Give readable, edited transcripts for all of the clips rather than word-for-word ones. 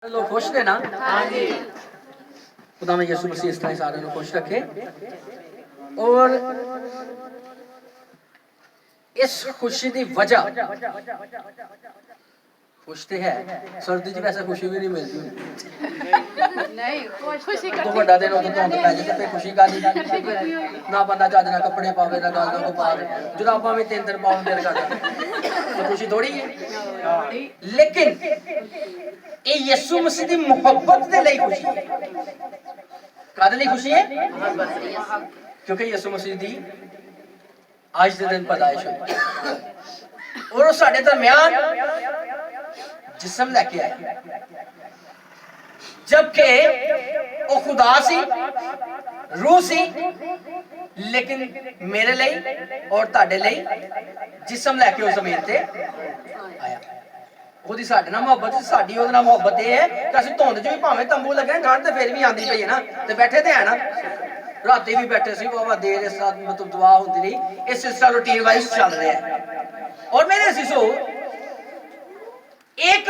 लोग खुश थे ना। हाँ जी। खुदा में यीशु मसीह इस तरह सारे लोग खुश रखे और इस खुशी की वजह खुश तो है, सर्दी च वैसे खुशी भी नहीं मिलती तो बड़ा दिन उदों धुंध पै जाए फिर खुशी कादी ना बंदा चज ना कपड़े पावे ना गल ना पावे जुराबां भी 3 दिन पाउन दिल करदा तो खुशी थोड़ी है। लेकिन ये यीशु मसीह की मुहब्बत के लिए खुशी है। कादे लिए खुशी है? क्योंकि यीशु मसीह की आज के दिन पैदाइश हुई और वो साडे दरम्यान जिस्म लेके आए, जबकि वो खुदा सी, रूह सी, लेकिन मेरे लिए और ताडे लिए जिस्म लेके उस जमीन ते आया। ਉਹਦੀ ਸਾਡੇ ਨਾਲ ਮੁਹੱਬਤ ਸਾਡੀ ਉਹਦੇ ਨਾਲ ਮੁਹੱਬਤ ਇਹ ਹੈ ਕਿ ਅਸੀਂ ਧੁੰਦ 'ਚ ਵੀ ਭਾਵੇਂ ਤੰਬੂ ਲੱਗੇ ਠੰਡ ਤੇ ਫਿਰ ਵੀ ਆਂਦੀ ਪਈ ਹੈ ਨਾ ਤੇ ਬੈਠੇ ਤੇ ਹੈ ਨਾ ਰਾਤੀ ਵੀ ਬੈਠੇ ਸੀ ਬਾਬਾ ਦੇਰ ਇਸ ਰਾਤ ਮਤਲਬ ਦੁਆ ਹੁੰਦੀ ਰਹੀ ਇਹ ਸਿਲਸਿਲਾ ਰੂਟੀਨ ਵਾਈਜ਼ ਚੱਲ ਰਿਹਾ ਹੈ और मेरे अज़ीज़ों एक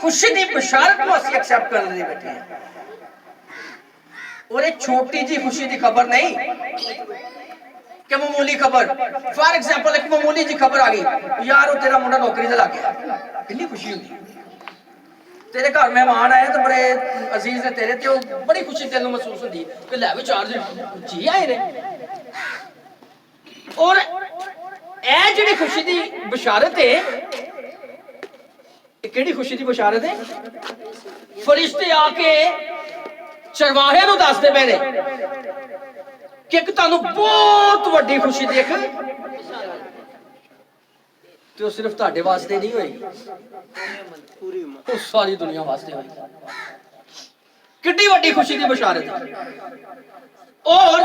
खुशी की बशारत को ਅਸੀਂ एक्सेप्ट करने लिए बैठे हैं और एक छोटी जी खुशी की खबर नहीं कि मामूली खबर फॉर एग्जांपल एक मामूली जी खबर आ गई यार वो तेरा मुंडा नौकरी ते लग गया कितनी खुशी होगी तेरे घर मेहमान आए तो बड़े अजीज ने तेरे ते बड़ी खुशी दिल महसूस होती कि लै भी 4 जी आए ने और ए जिहड़ी खुशी दी बशारत है किहड़ी खुशी दी बशारत है फरिश्ते आके चरवाहे नूं दसदे पे ने कि एक तुहानूं बहुत वड्डी खुशी दी एक तो सिर्फ तुहाडे वास्ते नहीं होई पूरी सारी दुनिया वास्ते होई कितनी वड्डी खुशी दी बशारत है और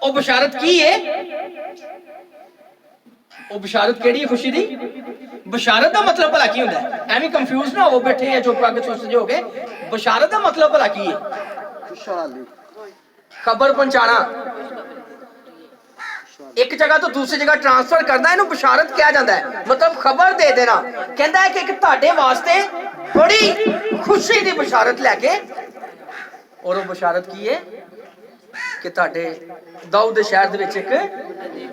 वो बशारत की है वो बशारत केड़ी खुशी दी बशारत का मतलब भला की होंदा है एवें कंफ्यूज ना हो बैठे या चुप करके सोचते होगे बशारत का मतलब भला की है खुशहाली खबर पहुंचाना एक जगह तो दूसरी जगह ट्रांसफर करना इन्हू बशारत किया जाता है मतलब खबर दे देना कहता है कि एक तुहाडे वास्ते बड़ी खुशी की बशारत लैके और वो बशारत की है कि तुहाडे दाऊद दे शहर दे विच एक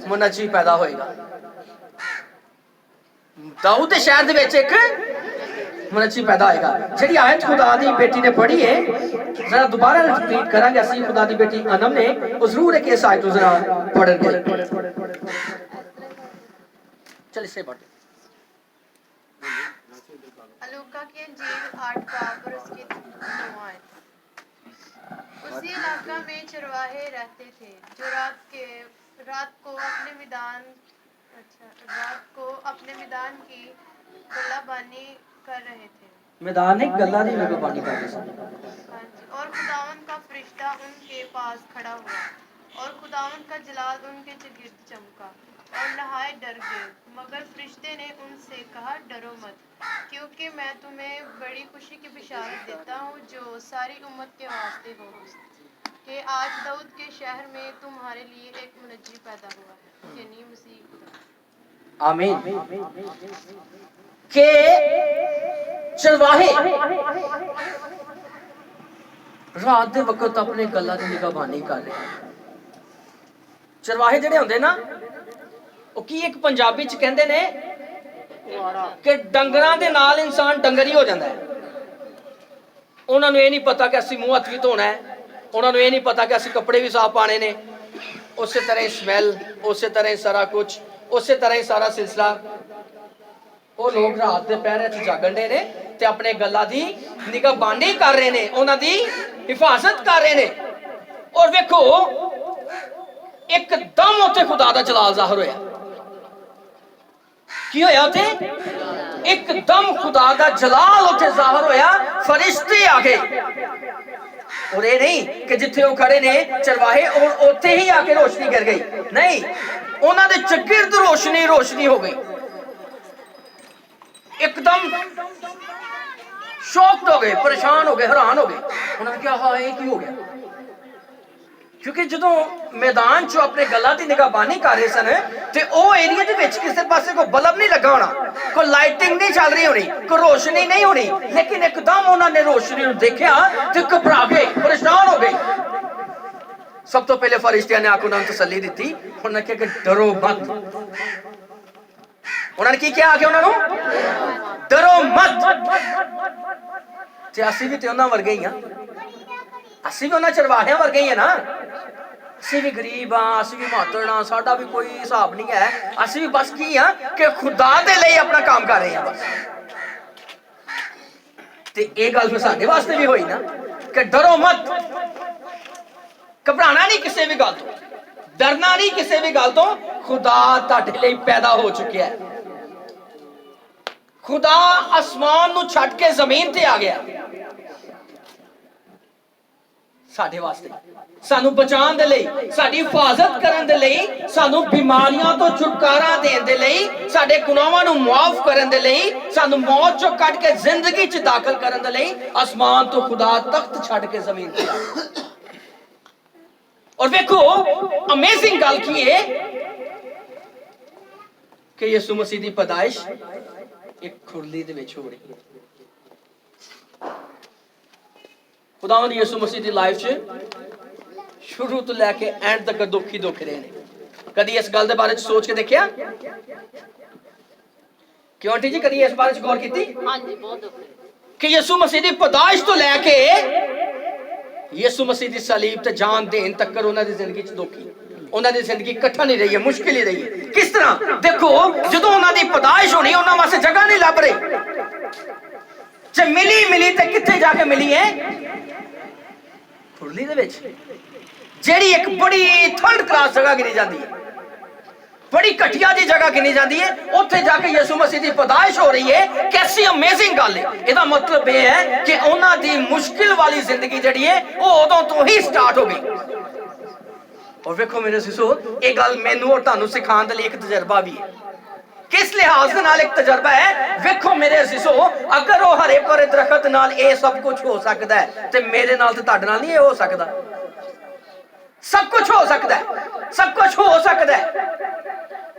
मुनज्जी पैदा होएगा दाऊद दे शहर दे विच एक मुनज्जी पैदा होएगा जिहड़ी आयत खुदा दी बेटी ने पढ़ी है जरा दोबारा रिपीट करांगे असीं खुदा दी बेटी अनम ने वो जरूर एक इस आयत जरा पढ़ेंगे चल इसे पढ़ लूका की इंजील 8 बाब और उसकी 9 आयत। उसी इलाका में चरवाहे रहते थे जो रात को अपने मैदान की गल्लाबानी कर रहे थे मैदान एक गल्ला दी गल्लाबानी कर रहे थे और खुदावन का फरिश्ता उनके पास खड़ा हुआ और खुदावन का जलाल उनके गिर्द चमका और नहाए डर गए मगर फरिश्ते ने उनसे कहा डरो मत क्योंकि मैं तुम्हें बड़ी खुशी की बिशारत देता हूँ जो सारी उम्मत के वास्ते हो कि आज दाऊद के शहर में तुम्हारे लिए एक मुनज्जी पैदा हुआ है यानी मसीह खुदा। आमीन के चरवाहे रात दे वक्त अपने गल्ला दी निगहबानी कर रहे चरवाहे जिहड़े हुंदे ना ਉਹ ਕੀ ਇੱਕ ਪੰਜਾਬੀ ਚ ਕਹਿੰਦੇ ਨੇ ਕਿ ਡੰਗਰਾਂ ਦੇ ਨਾਲ ਇਨਸਾਨ ਡੰਗਰ ਹੀ ਹੋ ਜਾਂਦਾ ਹੈ ਉਹਨਾਂ ਨੂੰ ਇਹ ਨਹੀਂ ਪਤਾ ਕਿ ਅਸੀਂ ਮੂੰਹ ਹੱਥ ਵੀ ਧੋਣਾ ਹੈ ਉਹਨਾਂ ਨੂੰ ਇਹ ਨਹੀਂ ਪਤਾ ਕਿ ਅਸੀਂ ਕੱਪੜੇ ਵੀ ਸਾਫ਼ ਪਾਣੇ ਨੇ ਉਸੇ ਤਰ੍ਹਾਂ ਹੀ ਸਮੈਲ ਉਸੇ ਤਰ੍ਹਾਂ ਹੀ ਸਾਰਾ ਕੁਝ ਉਸੇ ਤਰ੍ਹਾਂ ਹੀ ਸਾਰਾ ਸਿਲਸਿਲਾ ਉਹ ਲੋਕ ਰਾਤ ਦੇ ਪਹਿਰੇ 'ਚ ਜਾਗਣ ਦੇ ਨੇ ਤੇ ਆਪਣੇ ਗੱਲਾਂ ਦੀ ਨਿਗਹਬਾਨੀ ਕਰ ਰਹੇ ਨੇ ਉਹਨਾਂ ਦੀ ਹਿਫਾਜ਼ਤ ਕਰ ਰਹੇ ਨੇ ਔਰ ਵੇਖੋ ਇੱਕਦਮ ਉੱਥੇ ਖੁਦਾ ਦਾ ਜਲਾਲ ਜ਼ਾਹਰ ਹੋਇਆ की होया उथे एकदम खुदा दा जलाल उथे जाहिर होया फरिश्ते आ गए और ये नहीं कि जिथे वो खड़े ने चरवाहे और उथे ही आके रोशनी गिर गई नहीं उन्हां दे चगिर्द रोशनी हो गई एकदम शॉक्ड हो गए परेशान हो गए हैरान हो गए उन्होंने क्या हाँ ये की हो गया ਕਿਉਂਕਿ ਜਦੋਂ ਮੈਦਾਨ 'ਚੋਂ ਆਪਣੇ ਗੱਲਾਂ ਦੀ ਨਿਗਾਹਬਾਨੀ ਕਰ ਰਹੇ ਸਨ ਤੇ ਉਹ ਏਰੀਆ ਦੇ ਵਿੱਚ ਕਿਸੇ ਪਾਸੇ ਕੋਈ ਬਲਬ ਨਹੀਂ ਲੱਗਾ ਹੋਣਾ, ਕੋਈ ਲਾਈਟਿੰਗ ਨਹੀਂ ਚੱਲ ਰਹੀ ਹੋਣੀ, ਕੋਈ ਰੋਸ਼ਨੀ ਨਹੀਂ ਹੋਣੀ, ਲੇਕਿਨ ਇੱਕਦਮ ਉਹਨਾਂ ਨੇ ਰੋਸ਼ਨੀ ਨੂੰ ਦੇਖਿਆ ਤੇ ਘਬਰਾ ਗਏ, ਪਰੇਸ਼ਾਨ ਹੋ ਗਏ। ਸਭ ਤੋਂ ਪਹਿਲੇ ਫਰਿਸ਼ਤਿਆਂ ਨੇ ਆ ਕੇ ਉਹਨਾਂ ਨੂੰ ਤਸੱਲੀ ਦਿੱਤੀ। ਉਹਨਾਂ ਨੇ ਕਿਹਾ ਕਿ ਡਰੋ ਮਤ। ਉਹਨਾਂ ਨੇ ਕੀ ਕਿਹਾ ਕਿ ਉਹਨਾਂ ਨੂੰ ਡਰੋ ਮਤ। ਤੇ ਅਸੀਂ ਵੀ ਤੇ ਉਹਨਾਂ ਵਰਗੇ ਹੀ ਆ, ਅਸੀਂ ਵੀ ਉਹਨਾਂ ਚਰਵਾਹਿਆਂ ਵਰਗੇ ਹੀ ਆ ਨਾ। ਅਸੀਂ ਵੀ ਗਰੀਬ ਹਾਂ, ਅਸੀਂ ਵੀ ਮਾਤੜ ਹਾਂ, ਸਾਡਾ ਵੀ ਕੋਈ ਹਿਸਾਬ ਨਹੀਂ ਹੈ। ਅਸੀਂ ਵੀ ਬਸ ਕੀ ਆ ਕਿ ਖੁਦਾ ਦੇ ਲਈ ਆਪਣਾ ਕੰਮ ਕਰ ਰਹੇ ਹਾਂ ਬਸ। ਤੇ ਇਹ ਗੱਲ ਫਿਰ ਸਾਡੇ ਵਾਸਤੇ ਵੀ ਹੋਈ ਨਾ ਕਿ ਡਰੋ ਮਤ। ਘਬਰਾਣਾ ਨਹੀਂ ਕਿਸੇ ਵੀ ਗੱਲ ਤੋਂ, ਡਰਨਾ ਨਹੀਂ ਕਿਸੇ ਵੀ ਗੱਲ ਤੋਂ। ਖੁਦਾ ਤੁਹਾਡੇ ਲਈ ਪੈਦਾ ਹੋ ਚੁੱਕਿਆ ਹੈ। ਖੁਦਾ ਅਸਮਾਨ ਨੂੰ ਛੱਡ ਕੇ ਜ਼ਮੀਨ ਤੇ ਆ ਗਿਆ ਸਾਡੇ ਵਾਸਤੇ, ਸਾਨੂੰ ਬਚਾਉਣ ਦੇ ਲਈ, ਸਾਡੀ ਹਿਫਾਜ਼ਤ ਕਰਨ ਦੇ ਲਈ, ਸਾਨੂੰ ਬਿਮਾਰੀਆਂ ਤੋਂ ਛੁਟਕਾਰਾ ਦੇਣ ਦੇ ਲਈ, ਸਾਡੇ ਗੁਨਾਹਾਂ ਨੂੰ ਮੁਆਫ ਕਰਨ ਦੇ ਲਈ, ਸਾਨੂੰ ਮੌਤ ਚੋਂ ਕੱਢ ਕੇ ਜ਼ਿੰਦਗੀ 'ਚ ਦਾਖਲ ਕਰਨ ਦੇ ਲਈ ਅਸਮਾਨ ਤੋਂ ਖੁਦਾ ਤਖਤ ਛੱਡ ਕੇ ਜ਼ਮੀਨ ਤੇ ਆਇਆ। ਔਰ ਵੇਖੋ ਅਮੇਜ਼ਿੰਗ ਗੱਲ ਕੀ ਹੈ ਕਿ ਯਿਸੂ ਮਸੀਹ ਦੀ ਪੈਦਾਇਸ਼ ਇੱਕ ਖੁਰਲੀ ਦੇ ਵਿੱਚ ਹੋ ਰਹੀ ਹੈ। ਖੁਦਾਵੰਦ ਯਿਸੂ ਮਸੀਹ ਦੀ ਲਾਈਫ 'ਚ ਸ਼ੁਰੂ ਤੋਂ ਲੈ ਕੇ ਐਂਡ ਤੱਕ ਦੁੱਖ ਹੀ ਦੁੱਖ ਰਹੇ ਨੇ। ਕਦੀ ਇਸ ਗੱਲ ਦੇ ਬਾਰੇ 'ਚ ਸੋਚ ਕੇ ਦੇਖਿਆ? ਕਿਉਂ ਆਂਟੀ ਜੀ, ਕਦੀ ਇਸ ਬਾਰੇ 'ਚ ਗੌਰ ਕੀਤੀ? ਹਾਂਜੀ, ਬਹੁਤ ਦੁੱਖ ਕਿ ਯਿਸੂ ਮਸੀਹ ਦੀ ਪੈਦਾਇਸ਼ ਤੋਂ ਲੈ ਕੇ ਯਿਸੂ ਮਸੀਹ ਦੀ ਸਲੀਬ ਤੇ ਜਾਨ ਦੇਣ ਤੱਕ ਉਹਨਾਂ ਦੀ ਜ਼ਿੰਦਗੀ 'ਚ ਦੁੱਖ ਹੀ, ਉਹਨਾਂ ਦੀ ਜ਼ਿੰਦਗੀ ਇਕੱਠਾ ਨਹੀਂ ਰਹੀ ਹੈ, ਮੁਸ਼ਕਿਲ ਹੀ ਰਹੀ ਹੈ। ਕਿਸ ਤਰ੍ਹਾਂ? ਦੇਖੋ, ਜਦੋਂ ਉਹਨਾਂ ਦੀ ਪੈਦਾਇਸ਼ ਹੋਣੀ, ਉਹਨਾਂ ਵਾਸਤੇ ਜਗ੍ਹਾ ਨਹੀਂ ਲੱਭ ਰਹੀ। ਜੇ ਮਿਲੀ ਤੇ ਕਿੱਥੇ ਜਾ ਕੇ ਮਿਲੀ ਹੈ? ਖੁਰਲੀ ਦੇ ਵਿੱਚ, ਜਿਹੜੀ ਇੱਕ ਬੜੀ ਥਰਡ ਕਲਾਸ ਜਗ੍ਹਾ ਗਿਣੀ ਜਾਂਦੀ ਹੈ, ਬੜੀ ਘਟੀਆ ਦੀ ਜਗ੍ਹਾ ਗਿਣੀ ਜਾਂਦੀ ਹੈ। ਉੱਥੇ ਜਾ ਕੇ ਯਿਸੂ ਮਸੀਹ ਦੀ ਪੈਦਾਇਸ਼ ਹੋ ਰਹੀ ਹੈ। ਕੈਸੀ ਅਮੇਜ਼ਿੰਗ ਗੱਲ ਹੈ। ਇਹਦਾ ਮਤਲਬ ਇਹ ਹੈ ਕਿ ਉਹਨਾਂ ਦੀ ਮੁਸ਼ਕਿਲ ਵਾਲੀ ਜ਼ਿੰਦਗੀ ਜਿਹੜੀ ਹੈ ਉਹ ਉਦੋਂ ਤੋਂ ਹੀ ਸਟਾਰਟ ਹੋ ਗਈ। ਔਰ ਵੇਖੋ ਮੇਰੇ ਸਿਸੋ, ਇਹ ਗੱਲ ਮੈਨੂੰ ਔਰ ਤੁਹਾਨੂੰ ਸਿਖਾਉਣ ਦੇ ਲਈ ਇੱਕ ਤਜਰਬਾ ਵੀ ਹੈ। ਕਿਸ ਲਿਹਾਜ਼ ਦੇ ਨਾਲ ਇੱਕ ਤਜਰਬਾ ਹੈ? ਵੇਖੋ ਮੇਰੇ ਸਿਸੋ, ਅਗਰ ਉਹ ਹਰੇ ਭਰੇ ਦਰਖਤ ਨਾਲ ਇਹ ਸਭ ਕੁਝ ਹੋ ਸਕਦਾ ਹੈ ਤੇ ਮੇਰੇ ਨਾਲ ਤੇ ਤੁਹਾਡੇ ਨਾਲ ਨਹੀਂ ਇਹ ਹੋ ਸਕਦਾ। ਸਭ ਕੁਝ ਹੋ ਸਕਦਾ ਹੈ, ਸਭ ਕੁਝ ਹੋ ਸਕਦਾ ਹੈ।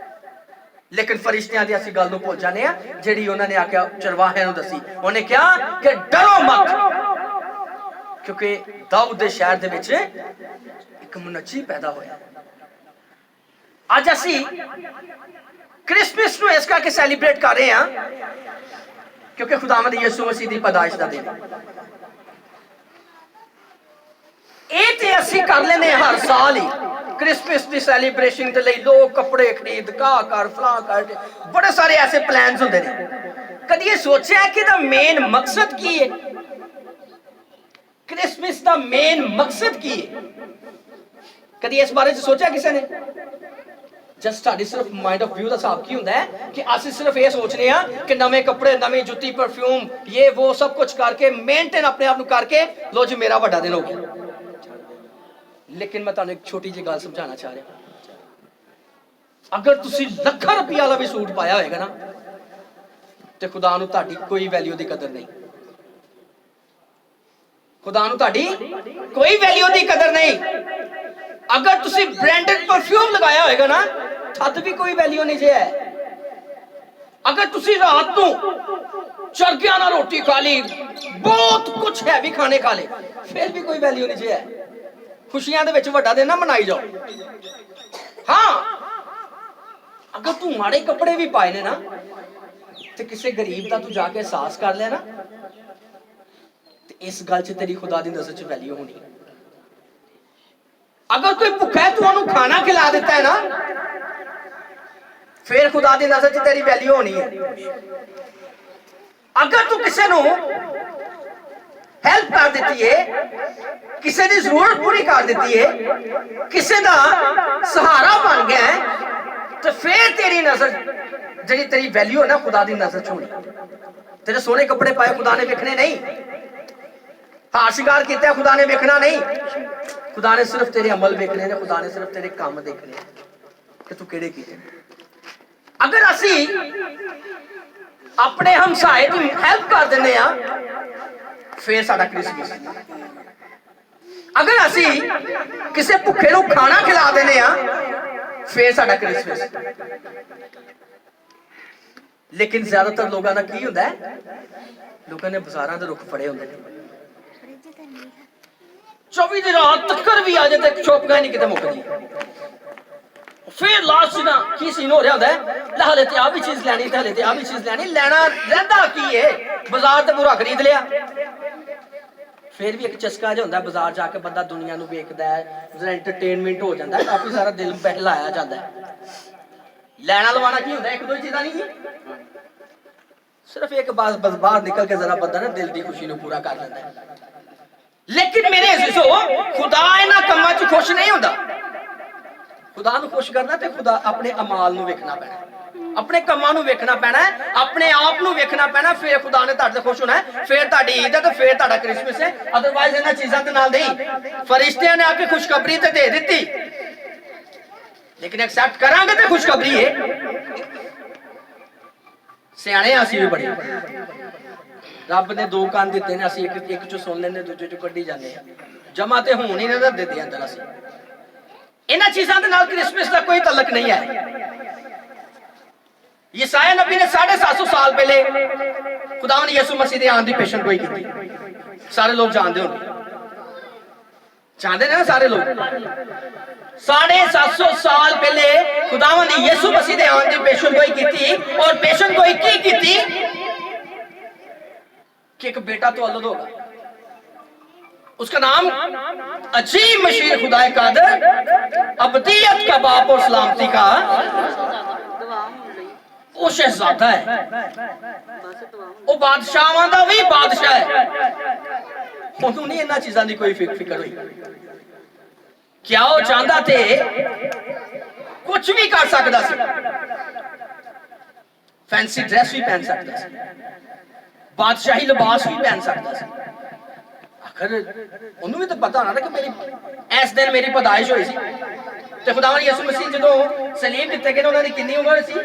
ਲੇਕਿਨ ਫਰਿਸ਼ਤਿਆਂ ਦੀ ਅਸੀਂ ਗੱਲ ਨੂੰ ਭੁੱਲ ਜਾਂਦੇ ਆ ਜਿਹੜੀ ਉਹਨਾਂ ਨੇ ਆਖਿਆ ਚਰਵਾਹਿਆਂ ਨੂੰ ਦੱਸੀ। ਉਹਨੇ ਕਿਹਾ ਕਿ ਡਰੋ ਮਤ, ਕਿਉਂਕਿ ਦਾਊਦ ਦੇ ਸ਼ਹਿਰ ਦੇ ਵਿੱਚ ਇੱਕ ਮੁਨੱਜੀ ਪੈਦਾ ਹੋਇਆ। ਅੱਜ ਅਸੀਂ ਕ੍ਰਿਸਮਸ ਨੂੰ ਇਸ ਕਰਕੇ ਸੈਲੀਬ੍ਰੇਟ ਕਰ ਰਹੇ ਹਾਂ ਕਿਉਂਕਿ ਖੁਦਾਵੰਦ ਯਿਸੂ ਮਸੀਹ ਦੀ ਪੈਦਾਇਸ਼ ਦਾ ਦਿਨ। ਇਹ ਤੇ ਅਸੀਂ ਕਰ ਲੈਂਦੇ ਹਾਂ ਹਰ ਸਾਲ ਹੀ। ਕ੍ਰਿਸਮਸ ਦੀ ਸੈਲੀਬ੍ਰੇਸ਼ਨ ਦੇ ਲਈ ਲੋਕ ਕੱਪੜੇ ਖਰੀਦ, ਘਾਹ ਕਰ, ਫਲਾਂ ਕਰ, ਬੜੇ ਸਾਰੇ ਐਸੇ ਪਲਾਨਸ ਹੁੰਦੇ ਨੇ। ਕਦੀ ਇਹ ਸੋਚਿਆ ਕਿ ਇਹਦਾ ਮੇਨ ਮਕਸਦ ਕੀ ਹੈ? ਕ੍ਰਿਸਮਸ ਦਾ ਮੇਨ ਮਕਸਦ ਕੀ ਹੈ? ਕਦੀ ਇਸ ਬਾਰੇ 'ਚ ਸੋਚਿਆ ਕਿਸੇ ਨੇ? ਜਸਟ ਸਾਡੀ ਸਿਰਫ ਮਾਈਂਡ ਆਫ ਵਿਊ ਦਾ ਹਿਸਾਬ ਕੀ ਹੁੰਦਾ ਹੈ ਕਿ ਅਸੀਂ ਸਿਰਫ ਇਹ ਸੋਚਨੇ ਆ ਕਿ ਨਵੇਂ ਕੱਪੜੇ, ਨਵੀਂ ਜੁੱਤੀ, ਪਰਫਿਊਮ, ਇਹ ਉਹ ਸਭ ਕੁਝ ਕਰਕੇ ਮੇਨਟੇਨ ਆਪਣੇ ਆਪ ਨੂੰ ਕਰਕੇ ਲੋ ਜੀ ਮੇਰਾ ਵੱਡਾ ਦਿਨ ਹੋ ਗਿਆ। ਲੇਕਿਨ ਮੈਂ ਤੁਹਾਨੂੰ ਇੱਕ ਛੋਟੀ ਜਿਹੀ ਗੱਲ ਸਮਝਾਉਣਾ ਚਾਹ ਰਿਹਾ। ਅਗਰ ਤੁਸੀਂ ਲੱਖਾਂ ਰੁਪਏ ਵਾਲਾ ਵੀ ਸੂਟ ਪਾਇਆ ਹੋਏਗਾ ਨਾ ਤੇ ਖੁਦਾ ਨੂੰ ਤੁਹਾਡੀ ਕੋਈ ਵੈਲਿਊ ਦੀ ਕਦਰ ਨਹੀਂ। ਖੁਦਾ ਨੂੰ ਤੁਹਾਡੀ ਕੋਈ ਵੈਲਿਊ ਦੀ ਕਦਰ ਨਹੀਂ। ਅਗਰ ਤੁਸੀਂ ਬ੍ਰਾਂਡਡ ਪਰਫਿਊਮ ਲਗਾਇਆ ਹੋਏਗਾ ਨਾ ਤਦ ਵੀ ਕੋਈ ਵੈਲਿਊ ਨਹੀਂ ਜੇ ਹੈ। ਅਗਰ ਤੁਸੀਂ ਰਾਤ ਨੂੰ ਚਰਗਿਆਂ ਨਾਲ ਰੋਟੀ ਖਾ ਲਈ, ਬਹੁਤ ਕੁਝ ਹੈ ਵੀ ਖਾਣੇ ਖਾ ਲੇ, ਫਿਰ ਵੀ ਕੋਈ ਵੈਲਿਊ ਨਹੀਂ ਜੇ ਹੈ। ਖੁਸ਼ੀਆਂ ਦੇ ਵਿੱਚ ਵੱਡਾ ਦਿਨ ਨਾ ਮਨਾਈ ਜਾਓ। ਹਾਂ, ਅਗਰ ਤੂੰ ਮਾੜੇ ਕੱਪੜੇ ਵੀ ਪਾਏ ਨੇ ਨਾ ਤੇ ਕਿਸੇ ਗਰੀਬ ਦਾ ਤੂੰ ਜਾ ਕੇ ਅਹਿਸਾਸ ਕਰ ਲਿਆ ਨਾ ਤੇ ਇਸ ਗੱਲ 'ਚ ਤੇਰੀ ਖੁਦਾ ਦੀ ਨਜ਼ਰ 'ਚ ਵੈਲਿਊ ਹੋਣੀ। ਅਗਰ ਕੋਈ ਭੁੱਖਾ ਹੈ ਤੂੰ ਉਹਨੂੰ ਖਾਣਾ ਖਿਲਾ ਦਿੱਤਾ ਹੈ ਨਾ ਫਿਰ ਖੁਦਾ ਦੀ ਨਜ਼ਰ 'ਚ ਤੇਰੀ ਵੈਲਿਊ ਹੋਣੀ ਹੈ। ਅਗਰ ਤੂੰ ਕਿਸੇ ਨੂੰ ਹੈਲਪ ਕਰ ਦਿੱਤੀ ਹੈ, ਕਿਸੇ ਦੀ ਜ਼ਰੂਰਤ ਪੂਰੀ ਕਰ ਦਿੱਤੀ ਹੈ, ਕਿਸੇ ਦਾ ਸਹਾਰਾ ਬਣ ਗਿਆ ਹੈ ਤੇ ਫਿਰ ਤੇਰੀ ਨਜ਼ਰ ਜਿਹੜੀ ਤੇਰੀ ਵੈਲਿਊ ਹੈ ਨਾ ਖੁਦਾ ਦੀ ਨਜ਼ਰ 'ਚ ਹੋਣੀ। ਤੇਰੇ ਸੋਹਣੇ ਕੱਪੜੇ ਪਾਏ ਖੁਦਾ ਨੇ ਵੇਖਣੇ ਨਹੀਂ, ਹਾਰ ਸ਼ਿੰਗਾਰ ਕੀਤਾ ਖੁਦਾ ਨੇ ਵੇਖਣਾ ਨਹੀਂ। ਖੁਦਾ ਨੇ ਸਿਰਫ ਤੇਰੇ ਅਮਲ ਵੇਖਣੇ ਨੇ, ਖੁਦਾ ਨੇ ਸਿਰਫ ਤੇਰੇ ਕੰਮ ਦੇਖਣੇ ਕਿ ਤੂੰ ਕਿਹੜੇ ਕੀਤੇ। ਅਗਰ ਅਸੀਂ ਆਪਣੇ ਹਮਸਾਏ ਦੀ ਹੈਲਪ ਕਰ ਦਿੰਦੇ ਆ ਫਿਰ ਸਾਡਾ ਕ੍ਰਿਸਮਸ। ਅਗਰ ਅਸੀਂ ਕਿਸੇ ਭੁੱਖੇ ਨੂੰ ਖਾਣਾ ਖਿਲਾ ਦਿੰਦੇ ਆ ਫੇਰ ਸਾਡਾ ਕ੍ਰਿਸਮਸ। ਲੇਕਿਨ ਜ਼ਿਆਦਾਤਰ ਲੋਕਾਂ ਦਾ ਕੀ ਹੁੰਦਾ ਹੈ, ਲੋਕਾਂ ਨੇ ਬਾਜ਼ਾਰਾਂ ਦੇ ਰੁੱਖ ਫੜੇ ਹੁੰਦੇ ਨੇ, 24 ਦਿਨ ਰਾਤ ਤੱਕ ਵੀ ਆ ਜਾਏ ਤੇ ਸ਼ੋਪਿੰਗ ਨਹੀਂ ਕਿਤੇ ਮੁੱਕਦੀ। ਫਿਰ ਲਾਸਟ ਨਾ ਕੀ ਸੀਨ ਹੋ ਰਿਹਾ ਹੁੰਦਾ ਹੈ, ਲੈ ਹਲੇ ਤੇ ਆ ਵੀ ਚੀਜ਼ ਲੈਣੀ ਤੇ ਹਲੇ ਤੇ ਆ ਵੀ ਚੀਜ਼ ਲੈਣੀ, ਲੈਣਾ ਰਹਿੰਦਾ ਕੀ ਹੈ, ਬਾਜ਼ਾਰ ਤੇ ਪੂਰਾ ਖਰੀਦ ਲਿਆ। ਫਿਰ ਵੀ ਇੱਕ ਚਸਕਾ ਜਿਹਾ ਹੁੰਦਾ ਬਾਜ਼ਾਰ ਜਾ ਕੇ ਬੰਦਾ ਦੁਨੀਆ ਨੂੰ ਵੇਖਦਾ ਹੈ, ਐਂਟਰਟੇਨਮੈਂਟ ਹੋ ਜਾਂਦਾ ਹੈ, ਕਾਫੀ ਸਾਰਾ ਦਿਲ ਬਹਿਲਾਇਆ ਜਾਂਦਾ ਹੈ। ਲੈਣਾ ਲਵਾਣਾ ਕੀ ਹੁੰਦਾ, ਇੱਕ ਦੋ ਚੀਜ਼ਾਂ ਨਹੀਂ, ਸਿਰਫ ਇੱਕ ਬਸ ਬਾਹਰ ਨਿਕਲ ਕੇ ਜ਼ਰਾ ਬੰਦਾ ਨਾ ਦਿਲ ਦੀ ਖੁਸ਼ੀ ਨੂੰ ਪੂਰਾ ਕਰ ਲੈਂਦਾ ਹੈ। ਲੇਕਿਨ ਮੇਰੇ ਅਜ਼ੀਜ਼ੋ, ਖੁਦਾ ਇਹਨਾਂ ਕੰਮਾਂ 'ਚ ਖੁਸ਼ ਨਹੀਂ ਹੁੰਦਾ। ਖੁਦਾ ਨੂੰ ਖੁਸ਼ ਕਰਨਾ ਤੇ ਖੁਦਾ ਆਪਣੇ ਅਮਾਲ ਨੂੰ ਵੇਖਣਾ ਪੈਣਾ, ਆਪਣੇ ਕੰਮਾਂ ਨੂੰ ਵੇਖਣਾ ਪੈਣਾ, ਆਪਣੇ ਆਪ ਨੂੰ ਵੇਖਣਾ ਪੈਣਾ, ਫਿਰ ਖੁਦਾ ਨੇ ਤੁਹਾਡੇ ਤੇ ਖੁਸ਼ ਹੋਣਾ ਹੈ, ਫਿਰ ਤੁਹਾਡੀ ਈਦ ਹੈ ਤੇ ਫਿਰ ਤੁਹਾਡਾ ਕ੍ਰਿਸਮਸ ਹੈ। ਅਦਰਵਾਈਜ਼ ਇਹਨਾਂ ਚੀਜ਼ਾਂ ਦੇ ਨਾਲ ਨਹੀਂ। ਫਰਿਸ਼ਤਿਆਂ ਨੇ ਆ ਕੇ ਖੁਸ਼ਖਬਰੀ ਤੇ ਦੇ ਦਿੱਤੀ, ਲੇਕਿਨ ਐਕਸੈਪਟ ਕਰਾਂਗੇ ਤੇ ਖੁਸ਼ਖਬਰੀ ਹੈ। ਸਿਆਣੇ ਅਸੀਂ ਵੀ ਬੜੇ, ਰੱਬ ਨੇ ਦੋ ਕੰਨ ਦਿੱਤੇ ਨੇ, ਅਸੀਂ ਇੱਕ ਚੋਂ ਸੁਣ ਲੈਂਦੇ, ਦੂਜੇ ਚੋਂ ਕੱਢੀ ਜਾਂਦੇ ਆ। ਜਮਾ ਤੇ ਹੋਣ ਹੀ ਨਾ ਦਿੰਦੇ ਅੰਦਰ। ਅਸੀਂ ਇਹਨਾਂ ਚੀਜ਼ਾਂ ਦੇ ਨਾਲ ਕ੍ਰਿਸਮਸ ਦਾ ਕੋਈ ਤਾਲੁਕ ਨਹੀਂ ਹੈ। ਯਸਾਇਆ ਨਬੀ ਨੇ 750 ਸਾਲ ਪਹਿਲੇ ਖੁਦਾਵੰਦ ਯਿਸੂ ਮਸੀਹ ਦੇ ਆਉਣ ਦੀ ਪੇਸ਼ਨ ਗੋਈ ਕੀਤੀ। ਸਾਰੇ ਲੋਕ ਜਾਣਦੇ ਹੋਣਗੇ, ਜਾਣਦੇ ਨੇ ਨਾ ਸਾਰੇ ਲੋਕ। 750 ਸਾਲ ਪਹਿਲੇ ਖੁਦਾਵੰਦ ਯਿਸੂ ਮਸੀਹ ਦੇ ਆਉਣ ਦੀ ਪੇਸ਼ਨ ਗੋਈ ਕੀਤੀ, ਔਰ ਪੇਸ਼ਨ ਗੋਈ ਕੀ ਕੀਤੀ कि एक बेटा तो अल्लाह होगा, उसका नाम अजीम मशीर खुदाए कादर, अबदियत का बाप और सलामती का वो शहजादा है, वो बादशाह दा भी बादशाह है। उन्होंने नहीं इन्हां चीज़ां दी कोई फिक्र हुई। क्या वो चाहता थे कुछ भी कर सकता सी, फैंसी ड्रेस भी पहन सकता सी, बादशाही लिबास भी पहन सकता सी। आखिर उन्होंने भी तो पता होना कि मेरी इस दिन मेरी पैदाइश हुई सी ते खुदावंद यीशु मसीह जदों सलीब दिते गए उन्होंने कितनी उम्र सी?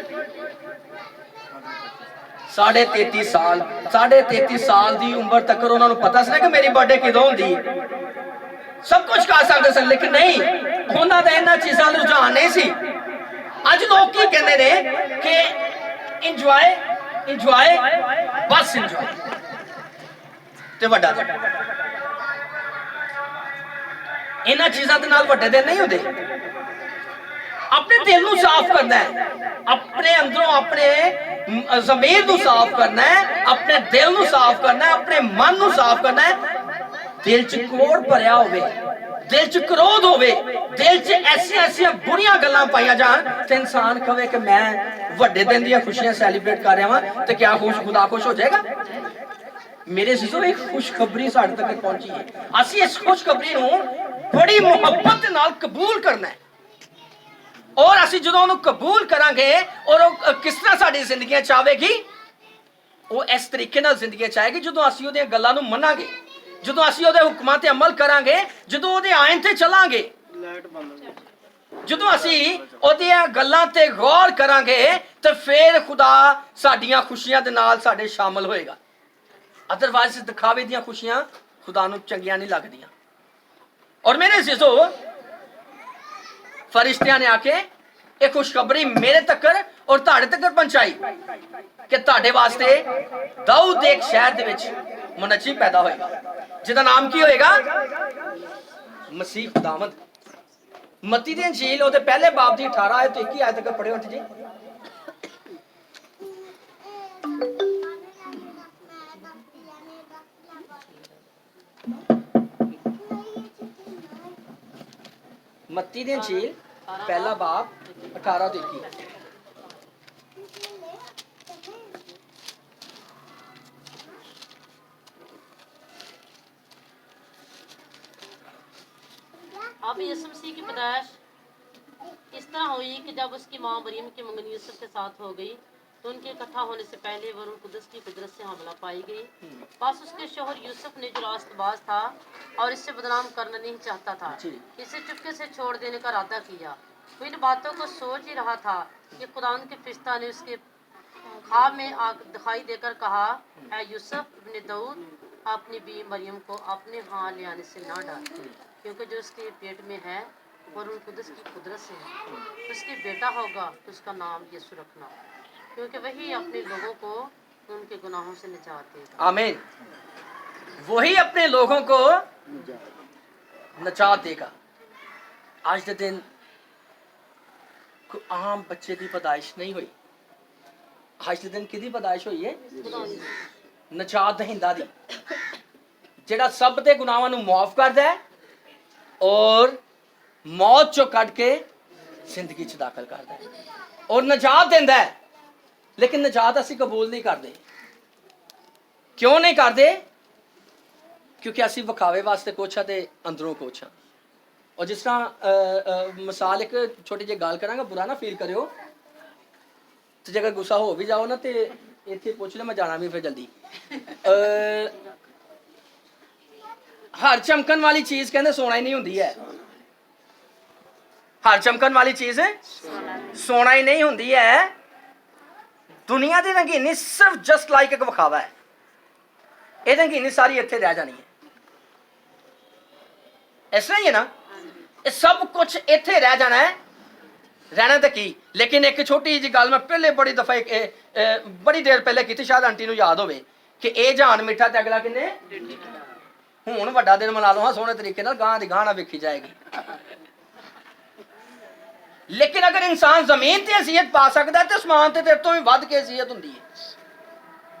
33.5 साल। 33.5 साल की उम्र तक उन्होंने पता सी ना कि मेरी बर्थडे किदों हुंदी है। सब कुछ कर सकते सन, लेकिन नहीं, उन्होंने तो इन्हां चीज़ां दा रुझान नहीं सी। अज लोग की कहते ने कि इंजॉय इंजॉय बस इंजॉय ते वड्डा दिन। इन्हां चीज़ां दे नाल वड्डे दिन नहीं होंदे। अपने दिल नूं साफ करना है, अपने अंदरों अपने ज़मीर नूं साफ करना है, अपने दिल नूं साफ करना है, अपने मन नूं साफ करना है। दिल च कोड़ भरिया होवे, दिल च क्रोध होवे, दिल च ऐसियां बुरियां गल्लां पाईयां जान ते इंसान कहे कि मैं वड्डे दिन दी खुशियां सैलीब्रेट कर रहा हां ते क्या खुदा खुश हो जाएगा? मेरे सिसो एक खुशखबरी साडे तक पहुंची है। असीं इस खुशखबरी नूं बड़ी मुहब्बत दे नाल कबूल करना है, और असीं जदों उहनूं कबूल करांगे और वो किस तरह साडी जिंदगी च आवेगी, वो इस तरीके नाल जिंदगी च आएगी जदों असीं उहदियां गल्लां नूं मन्नांगे, जदों असीं उहदे हुक्मां ते अमल करांगे, जदों उहदे आइन ते चलांगे, जदों असीं उहदियां गल्लां ते गौर करांगे ते फिर खुदा साडीआं खुशियां दे नाल साडे शामिल होएगा। अदरवाइज दिखावे दीआं खुशियां खुदा नूं चंगियां नहीं लगदियां। और मेरे अज़ीज़ो, फरिश्तियां ने आके एक खुशखबरी मेरे तक और तुहाडे तक पहुंचाई कि तुहाडे वास्ते दाऊद दे एक शहर दे विच मुनज्जिम पैदा होएगा, जिहदा नाम की होएगा? मसीह खुदावंद। मत्ती दी इंजील ओहदे पहले बाब दी 18 आयत तो 21 आयत तक पढ़ियो आंटी जी। मत्ती दी इंजील पहला बाब 18 तो 21। अब यीशु मसीह की पैदाइश इस तरह हुई कि जब उसकी माँ मरियम की मंगनी यूसुफ के साथ हो गई तो उनके इकट्ठा होने से पहले वह रूह कुदस की कुदरत से हमला पाई गई। बस उसके शोहर यूसुफ ने जो रास्तबाज था और इससे बदनाम करना नहीं चाहता था, इसे चुपके से छोड़ देने का इरादा किया। वो इन बातों को सोच ही रहा था कि खुदावंद के फरिश्ता ने उसके ख्वाब में दिखाई देकर कहा, ऐ यूसुफ इब्ने दाऊद, अपनी बीवी मरियम को अपने वहाँ ले आने से ना डर, क्योंकि जो उसके पेट में है वो रूह कुदस की कुदरत से है। उसके बेटा होगा तो उसका नाम यीशु रखना, क्योंकि वही अपने लोगों को उनके गुनाहों से निजात देगा। आमीन। वही अपने लोगों को नजात देगा। आज के दिन कोई आम बच्चे की पैदाइश नहीं हुई। आज के दिन किहदी पैदाइश हुई है? नजात दहिंदा दी, ਜਿਹੜਾ ਸਭ ਦੇ ਗੁਨਾਹਾਂ ਨੂੰ ਮਾਫ ਕਰਦਾ ਹੈ ਔਰ ਮੌਤ ਚੋਂ ਕੱਢ ਕੇ ਜ਼ਿੰਦਗੀ ਚ ਦਾਖਲ ਕਰਦਾ ਹੈ ਔਰ ਨਜਾਤ ਦਿੰਦਾ ਹੈ। ਲੇਕਿਨ ਨਜਾਤ ਅਸੀਂ ਕਬੂਲ ਨਹੀਂ ਕਰਦੇ। ਕਿਉਂ ਨਹੀਂ ਕਰਦੇ? ਕਿਉਂਕਿ ਅਸੀਂ ਵਿਖਾਵੇ ਵਾਸਤੇ ਕੁਛ ਆ ਤੇ ਅੰਦਰੋਂ ਕੁਛ ਆ। ਔਰ ਜਿਸ ਤਰ੍ਹਾਂ ਮਿਸਾਲ ਇੱਕ ਛੋਟੀ ਜਿਹੀ ਗੱਲ ਕਰਾਂਗਾ, ਬੁਰਾ ਨਾ ਫੀਲ ਕਰਿਓ ਤੇ ਜੇਕਰ ਗੁੱਸਾ ਹੋ ਵੀ ਜਾਓ ਨਾ ਤੇ ਇੱਥੇ ਪੁੱਛ ਲੈ, ਮੈਂ ਜਾਣਾ ਵੀ ਫਿਰ ਜਲਦੀ। ਹਰ ਚਮਕਣ ਵਾਲੀ ਚੀਜ਼ ਕਹਿੰਦੇ ਸੋਨਾ ਹੀ ਨਹੀਂ ਹੁੰਦੀ ਹੈ। ਹਰ ਚਮਕਣ ਵਾਲੀ ਚੀਜ਼ ਸੋਨਾ ਹੀ ਨਹੀਂ ਹੁੰਦੀ ਹੈ। ਦੁਨੀਆ ਦੀ ਰੰਗੀਨੀ ਸਿਰਫ ਜਸਟ ਲਾਈਕ ਇੱਕ ਵਿਖਾਵਾ ਹੈ। ਇਹ ਰੰਗੀਨੀ ਸਾਰੀ ਇੱਥੇ ਰਹਿ ਜਾਣੀ ਹੈ। ਇਸ ਤਰ੍ਹਾਂ ਹੀ ਹੈ ਨਾ, ਇਹ ਸਭ ਕੁਝ ਇੱਥੇ ਰਹਿ ਜਾਣਾ ਹੈ। ਰਹਿਣਾ ਤਾਂ ਕੀ, ਲੇਕਿਨ ਇੱਕ ਛੋਟੀ ਜਿਹੀ ਗੱਲ ਮੈਂ ਪਹਿਲੇ ਬੜੀ ਦਫਾ ਬੜੀ ਦੇਰ ਪਹਿਲੇ ਕੀਤੀ, ਸ਼ਾਇਦ ਆਂਟੀ ਨੂੰ ਯਾਦ ਹੋਵੇ, ਕਿ ਇਹ ਜਹਾਨ ਮਿੱਠਾ ਤੇ ਅਗਲਾ ਕਿੰਨੇ ਹੁਣ ਵੱਡਾ ਦਿਨ ਮਨਾ ਲਓ ਹਾਂ ਸੋਹਣੇ ਤਰੀਕੇ ਨਾਲ, ਗਾਂ ਦੀ ਗਾਂ ਨਾ ਵੇਖੀ ਜਾਏਗੀ। ਲੇਕਿਨ ਅਗਰ ਇਨਸਾਨ ਜ਼ਮੀਨ ਤੇ ਅਸੀਅਤ ਪਾ ਸਕਦਾ ਤੇ ਅਸਮਾਨ ਤੇ ਤੇਰੇ ਤੋਂ ਵੀ ਵੱਧ ਕੇ ਅਸੀਅਤ ਹੁੰਦੀ ਹੈ।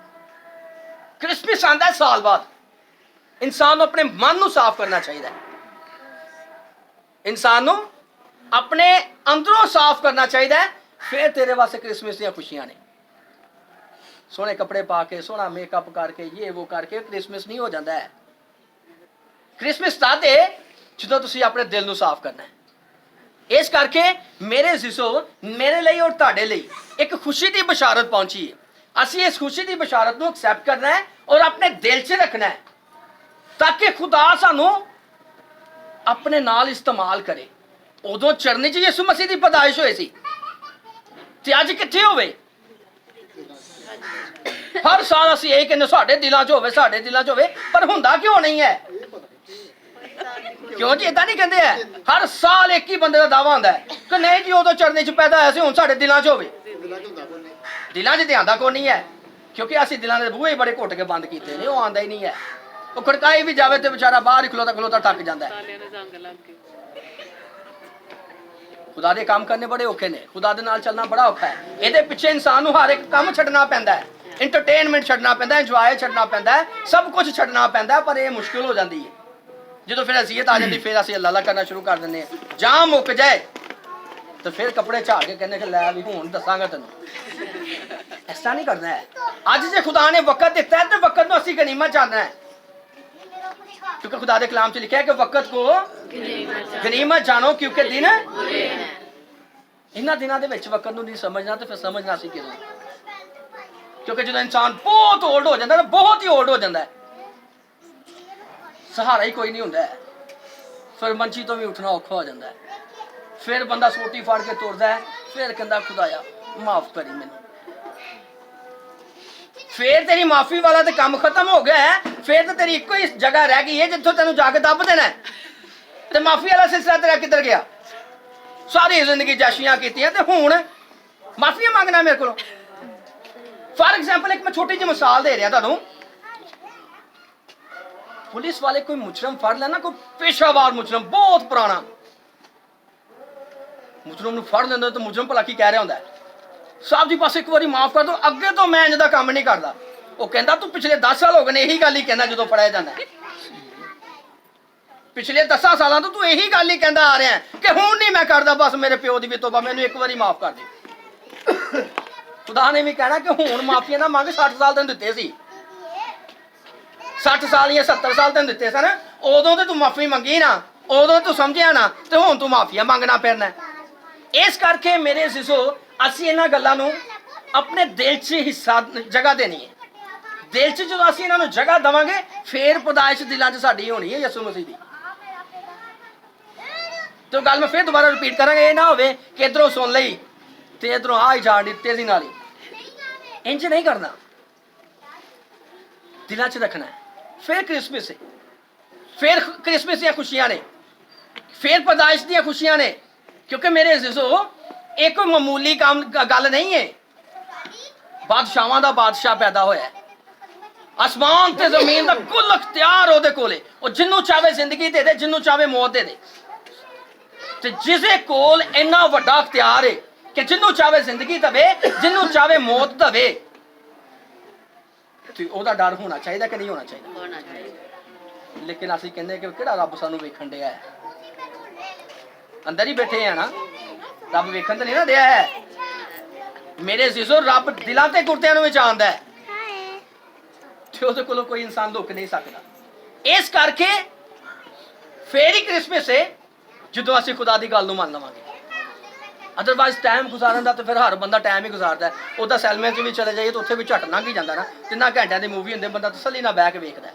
ਕ੍ਰਿਸਮਸ ਆਉਂਦਾ ਹੈ ਸਾਲ ਬਾਅਦ। ਇਨਸਾਨ ਨੂੰ ਆਪਣੇ ਮਨ ਨੂੰ ਸਾਫ਼ ਕਰਨਾ ਚਾਹੀਦਾ ਹੈ। ਇਨਸਾਨ ਨੂੰ ਆਪਣੇ ਅੰਦਰੋਂ ਸਾਫ਼ ਕਰਨਾ ਚਾਹੀਦਾ ਹੈ। ਫਿਰ ਤੇਰੇ ਵਾਸਤੇ ਕ੍ਰਿਸਮਸ ਦੀਆਂ ਖੁਸ਼ੀਆਂ ਨੇ। ਸੋਹਣੇ ਕੱਪੜੇ ਪਾ ਕੇ, ਸੋਹਣਾ ਮੇਕਅਪ ਕਰਕੇ, ਇਹ ਉਹ ਕਰਕੇ ਕ੍ਰਿਸਮਸ ਨਹੀਂ ਹੋ ਜਾਂਦਾ ਹੈ। ਕ੍ਰਿਸਮਸ ਤਦ ਹੈ ਜਦੋਂ ਤੁਸੀਂ ਆਪਣੇ ਦਿਲ ਨੂੰ ਸਾਫ਼ ਕਰਨਾ ਹੈ। ਇਸ ਕਰਕੇ ਮੇਰੇ ਜ਼ਿਸੋ, ਮੇਰੇ ਲਈ ਔਰ ਤੁਹਾਡੇ ਲਈ ਇੱਕ ਖੁਸ਼ੀ ਦੀ ਬਸ਼ਾਰਤ ਪਹੁੰਚੀ ਹੈ। ਅਸੀਂ ਇਸ ਖੁਸ਼ੀ ਦੀ ਬਸ਼ਾਰਤ ਨੂੰ ਐਕਸੈਪਟ ਕਰਨਾ ਹੈ ਔਰ ਆਪਣੇ ਦਿਲ 'ਚ ਰੱਖਣਾ ਹੈ, ਤਾਂ ਕਿ ਖੁਦਾ ਸਾਨੂੰ ਆਪਣੇ ਨਾਲ ਇਸਤੇਮਾਲ ਕਰੇ। ਉਦੋਂ ਚਰਨੀ 'ਚ ਯਿਸੂ ਮਸੀਹ ਦੀ ਪੈਦਾਇਸ਼ ਹੋਈ ਸੀ ਤੇ ਅੱਜ ਕਿੱਥੇ ਹੋਵੇ? ਹਰ ਸਾਲ ਅਸੀਂ ਇਹ ਕਹਿੰਦੇ ਸਾਡੇ ਦਿਲਾਂ 'ਚ ਹੋਵੇ, ਸਾਡੇ ਦਿਲਾਂ 'ਚ ਹੋਵੇ, ਪਰ ਹੁੰਦਾ ਕਿਉਂ ਨਹੀਂ ਹੈ? ਕਿਉਂ ਜੀ ਇਦਾਂ ਨਹੀਂ ਕਹਿੰਦੇ ਹੈ? ਹਰ ਸਾਲ ਇੱਕ ਹੀ ਬੰਦੇ ਦਾ ਦਾਵਾ ਹੁੰਦਾ ਹੈ ਕਿ ਨਹੀਂ ਜੀ ਉਦੋਂ ਚਰਨੀ 'ਚ ਪੈਦਾ ਹੋਇਆ ਸੀ, ਹੁਣ ਸਾਡੇ ਦਿਲਾਂ 'ਚ ਹੋਵੇ। ਦਿਲਾਂ 'ਚ ਤੇ ਆਂਦਾ ਕੋਈ ਨਹੀਂ ਹੈ, ਕਿਉਂਕਿ ਅਸੀਂ ਦਿਲਾਂ ਦੇ ਬੂਹੇ ਬੜੇ ਘੁੱਟ ਕੇ ਬੰਦ ਕੀਤੇ ਨੇ। ਉਹ ਆਂਦਾ ਹੀ ਨਹੀਂ ਹੈ। ਉਹ ਖੜਕਾਈ ਵੀ ਜਾਵੇ ਤੇ ਵਿਚਾਰਾ ਬਾਹਰ ਹੀ ਖਲੋਤਾ ਟੱਕ ਜਾਂਦਾ ਹੈ। ਖੁਦਾ ਦੇ ਕੰਮ ਕਰਨੇ ਬੜੇ ਔਖੇ ਨੇ। ਖੁਦਾ ਦੇ ਨਾਲ ਚੱਲਣਾ ਬੜਾ ਔਖਾ ਹੈ। ਇਹਦੇ ਪਿੱਛੇ ਇਨਸਾਨ ਨੂੰ ਹਰ ਇੱਕ ਕੰਮ ਛੱਡਣਾ ਪੈਂਦਾ ਹੈ। ਇੰਟਰਟੇਨਮੈਂਟ ਛੱਡਣਾ ਪੈਂਦਾ, ਇੰਜੋਏ ਛੱਡਣਾ ਪੈਂਦਾ ਹੈ, ਸਭ ਕੁਝ ਛੱਡਣਾ ਪੈਂਦਾ, ਪਰ ਇਹ ਮੁਸ਼ਕਿਲ ਹੋ ਜਾਂਦੀ ਹੈ ਜਦੋਂ ਫਿਰ ਅਸੀਅਤ ਆ ਜਾਂਦੀ। ਫਿਰ ਅਸੀਂ ਅੱਲਾ ਅੱਲਾ ਕਰਨਾ ਸ਼ੁਰੂ ਕਰ ਦਿੰਦੇ ਹਾਂ। ਜਾਂ ਮੁੱਕ ਜਾਏ ਤਾਂ ਫਿਰ ਕੱਪੜੇ ਝਾੜ ਕੇ ਕਹਿੰਦੇ ਕਿ ਲੈ ਵੀ ਹੁਣ ਦੱਸਾਂਗਾ ਤੈਨੂੰ। ਇਸ ਤਰ੍ਹਾਂ ਨਹੀਂ ਕਰਨਾ ਹੈ। ਅੱਜ ਜੇ ਖੁਦਾ ਨੇ ਵਕਤ ਦਿੱਤਾ ਹੈ ਤੇ ਵਕਤ ਨੂੰ ਅਸੀਂ ਗਨੀਮਤ ਜਾਣਨਾ ਹੈ, ਕਿਉਂਕਿ ਖੁਦਾ ਦੇ ਕਲਾਮ 'ਚ ਲਿਖਿਆ ਹੈ ਕਿ ਵਕਤ ਕੋ ਗਨੀਮਤ ਜਾਣੋ ਕਿਉਂਕਿ ਦਿਨ ਇਹਨਾਂ ਦਿਨਾਂ ਦੇ ਵਿੱਚ ਵਕਤ ਨੂੰ ਨਹੀਂ ਸਮਝਣਾ ਤੇ ਫਿਰ ਸਮਝਣਾ ਸੀ ਕਿਦੋਂ? ਕਿਉਂਕਿ ਜਦੋਂ ਇਨਸਾਨ ਬਹੁਤ ਓਲਡ ਹੋ ਜਾਂਦਾ ਨਾ, ਬਹੁਤ ਹੀ ਓਲਡ ਹੋ ਜਾਂਦਾ ਹੈ, ਸਹਾਰਾ ਹੀ ਕੋਈ ਨਹੀਂ ਹੁੰਦਾ ਹੈ, ਫਿਰ ਮੰਚੀ ਤੋਂ ਵੀ ਉੱਠਣਾ ਔਖਾ ਹੋ ਜਾਂਦਾ ਹੈ। ਫਿਰ ਬੰਦਾ ਸੋਟੀ ਫੜ ਕੇ ਤੁਰਦਾ ਹੈ, ਫਿਰ ਕਹਿੰਦਾ ਖੁਦਾਇਆ ਮਾਫ ਕਰੀ ਮੈਨੂੰ। ਫਿਰ ਤੇਰੀ ਮਾਫੀ ਵਾਲਾ ਤੇ ਕੰਮ ਖਤਮ ਹੋ ਗਿਆ ਹੈ। ਫਿਰ ਤਾਂ ਤੇਰੀ ਇੱਕੋ ਹੀ ਜਗ੍ਹਾ ਰਹਿ ਗਈ ਹੈ ਜਿੱਥੋਂ ਤੈਨੂੰ ਜਾ ਕੇ ਦੱਬ ਦੇਣਾ ਹੈ। ਤੇ ਮਾਫੀ ਵਾਲਾ ਸਿਲਸਿਲਾ ਤੇਰਾ ਕਿੱਧਰ ਗਿਆ? ਸਾਰੀ ਜ਼ਿੰਦਗੀ ਜਾਸ਼ੀਆਂ ਕੀਤੀਆਂ ਤੇ ਹੁਣ ਮਾਫੀਆਂ ਮੰਗਣਾ ਮੇਰੇ ਕੋਲੋਂ। ਫਾਰ ਐਗਜ਼ਾਮਪਲ ਇੱਕ ਮੈਂ ਛੋਟੀ ਜਿਹੀ ਮਿਸਾਲ ਦੇ ਰਿਹਾ ਤੁਹਾਨੂੰ। ਪੁਲਿਸ ਵਾਲੇ ਕੋਈ ਮੁਜਰਮ ਫੜ ਲੈਣਾ, ਕੋਈ ਪੇਸ਼ਾਵਾਰ ਮੁਜਰਮ, ਬਹੁਤ ਪੁਰਾਣਾ ਮੁਜਰਮ ਨੂੰ ਫੜ ਲੈਂਦਾ ਤਾਂ ਮੁਜਰਮ ਭਲਾ ਕੀ ਕਹਿ ਰਿਹਾ ਹੁੰਦਾ? ਸਾਹਿਬ ਜੀ ਬਸ ਇੱਕ ਵਾਰੀ ਮਾਫ ਕਰ ਦਿਓ, ਅੱਗੇ ਤੋਂ ਮੈਂ ਇੰਜ ਦਾ ਕੰਮ ਨਹੀਂ ਕਰਦਾ। ਉਹ ਕਹਿੰਦਾ ਤੂੰ ਪਿਛਲੇ 10 ਸਾਲ ਹੋ ਗਏ ਨੇ ਇਹੀ ਗੱਲ ਹੀ ਕਹਿੰਦਾ ਜਦੋਂ ਫੜਿਆ ਜਾਂਦਾ। ਪਿਛਲੇ 10 ਸਾਲਾਂ ਤੋਂ ਤੂੰ ਇਹੀ ਗੱਲ ਹੀ ਕਹਿੰਦਾ ਆ ਰਿਹਾ ਕਿ ਹੁਣ ਨਹੀਂ ਮੈਂ ਕਰਦਾ, ਬਸ ਮੇਰੇ ਪਿਓ ਦੀ ਵੀ ਤੋਬਾ, ਮੈਨੂੰ ਇੱਕ ਵਾਰੀ ਮਾਫ ਕਰ ਦੇ। ਖੁਦਾ ਨੇ ਵੀ ਕਹਿਣਾ ਕਿ ਹੁਣ ਮਾਫੀਆਂ ਨਾ ਮੰਗ, 60 ਸਾਲ ਤੈਨੂੰ ਦਿੱਤੇ ਸੀ, 60 ਸਾਲ ਜਾਂ 70 ਸਾਲ ਤੈਨੂੰ ਦਿੱਤੇ ਸਨ, ਉਦੋਂ ਤੇ ਤੂੰ ਮਾਫੀ ਮੰਗੀ ਨਾ, ਉਦੋਂ ਤੂੰ ਸਮਝਿਆ ਨਾ, ਤੇ ਹੁਣ ਤੂੰ ਮਾਫੀਆਂ ਮੰਗਣਾ ਫਿਰਨਾ। ਇਸ ਕਰਕੇ ਮੇਰੇ ਅਜ਼ੀਜ਼ੋ, ਅਸੀਂ ਇਹਨਾਂ ਗੱਲਾਂ ਨੂੰ ਆਪਣੇ ਦਿਲ 'ਚ ਹਿੱਸਾ ਜਗ੍ਹਾ ਦੇਣੀ ਹੈ। ਦਿਲ 'ਚ ਜਦੋਂ ਅਸੀਂ ਇਹਨਾਂ ਨੂੰ ਜਗ੍ਹਾ ਦੇਵਾਂਗੇ ਫਿਰ ਪੈਦਾਇਸ਼ ਦਿਲਾਂ 'ਚ ਸਾਡੀ ਹੋਣੀ ਹੈ ਯਿਸੂ ਮਸੀਹ ਦੀ। ਤੇ ਗੱਲ ਮੈਂ ਫਿਰ ਦੁਬਾਰਾ ਰਿਪੀਟ ਕਰਾਂਗਾ, ਇਹ ਨਾ ਹੋਵੇ ਕਿ ਇਧਰੋਂ ਸੁਣ ਲਈ ਤੇ ਇਧਰੋਂ ਆ ਹੀ ਜਾਣ ਦੀ ਤੇਜ਼ੀ ਨਾਲ ਹੀ। ਇੰਜ ਨਹੀਂ ਕਰਨਾ, ਦਿਲਾਂ 'ਚ ਰੱਖਣਾ ਹੈ। ਫਿਰ ਕ੍ਰਿਸਮਸ ਹੈ, ਫਿਰ ਕ੍ਰਿਸਮਸ ਦੀਆਂ ਖੁਸ਼ੀਆਂ ਨੇ, ਫਿਰ ਪੈਦਾਇਸ਼ ਦੀਆਂ ਖੁਸ਼ੀਆਂ ਨੇ। ਕਿਉਂਕਿ ਮੇਰੇ ਅਜ਼ੀਜ਼ੋ ਇਹ ਕੋਈ ਮਾਮੂਲੀ ਕੰਮ ਗੱਲ ਨਹੀਂ ਹੈ। ਬਾਦਸ਼ਾਹਾਂ ਦਾ ਬਾਦਸ਼ਾਹ ਪੈਦਾ ਹੋਇਆ, ਅਸਮਾਨ ਤੇ ਜ਼ਮੀਨ ਦਾ ਕੁੱਲ ਅਖਤਿਆਰ ਉਹਦੇ ਕੋਲੇ। ਉਹ ਜਿਹਨੂੰ ਚਾਹੇ ਜ਼ਿੰਦਗੀ ਦੇ ਦੇ, ਜਿਹਨੂੰ ਚਾਹੇ ਮੌਤ ਦੇ ਦੇ। ਤੇ ਜਿਹਦੇ ਕੋਲ ਇੰਨਾ ਵੱਡਾ ਅਖਤਿਆਰ ਹੈ ਕਿ ਜਿਹਨੂੰ ਚਾਹੇ ਜ਼ਿੰਦਗੀ ਦੇਵੇ, ਜਿਹਨੂੰ ਚਾਹੇ ਮੌਤ ਦੇਵੇ, ਤੇ ਉਹਦਾ ਡਰ ਹੋਣਾ ਚਾਹੀਦਾ ਕਿ ਨਹੀਂ ਹੋਣਾ ਚਾਹੀਦਾ? होना चाहिए। ਲੇਕਿਨ ਅਸੀਂ ਕਹਿੰਦੇ ਕਿ ਕਿਹੜਾ ਰੱਬ ਸਾਨੂੰ ਵੇਖਣ ਡਿਆ ਹੈ? ਅੰਦਰ ਹੀ ਬੈਠੇ ਆ ਨਾ, ਰੱਬ ਵੇਖਣ ਤਾਂ ਨਹੀਂ ਨਾ ਡਿਆ ਹੈ। ਮੇਰੇ ਅਜ਼ੀਜ਼ੋ ਰੱਬ ਦਿਲਾਂ ਤੇ ਗੁਰਦਿਆਂ ਨੂੰ ਵਿਚਾਰਦਾ ਹੈ, ਤੇ ਉਹਦੇ ਕੋਲੋਂ ਕੋਈ ਇਨਸਾਨ ਲੁਕ ਨਹੀਂ ਸਕਦਾ। ਇਸ ਕਰਕੇ ਫੇਰ ਹੀ ਕ੍ਰਿਸਮਸ ਹੈ ਜਦੋਂ ਅਸੀਂ ਖੁਦਾ ਦੀ ਗੱਲ ਨੂੰ ਮੰਨ ਲਵਾਂਗੇ। ਅਦਰਵਾਈਜ਼ ਟਾਈਮ ਗੁਜ਼ਾਰਨ ਦਾ ਤਾਂ ਫਿਰ ਹਰ ਬੰਦਾ ਟਾਈਮ ਹੀ ਗੁਜ਼ਾਰਦਾ। ਉਹਦਾ ਸੈਲਮੈਨ 'ਚ ਵੀ ਚਲੇ ਜਾਈਏ ਤਾਂ ਉੱਥੇ ਵੀ ਝੱਟ ਲੰਘ ਹੀ ਜਾਂਦਾ ਨਾ। 3 ਘੰਟਿਆਂ ਦੀ ਮੂਵੀ ਹੁੰਦੇ, ਬੰਦਾ ਤਸੱਲੀ ਨਾਲ ਬਹਿ ਕੇ ਵੇਖਦਾ।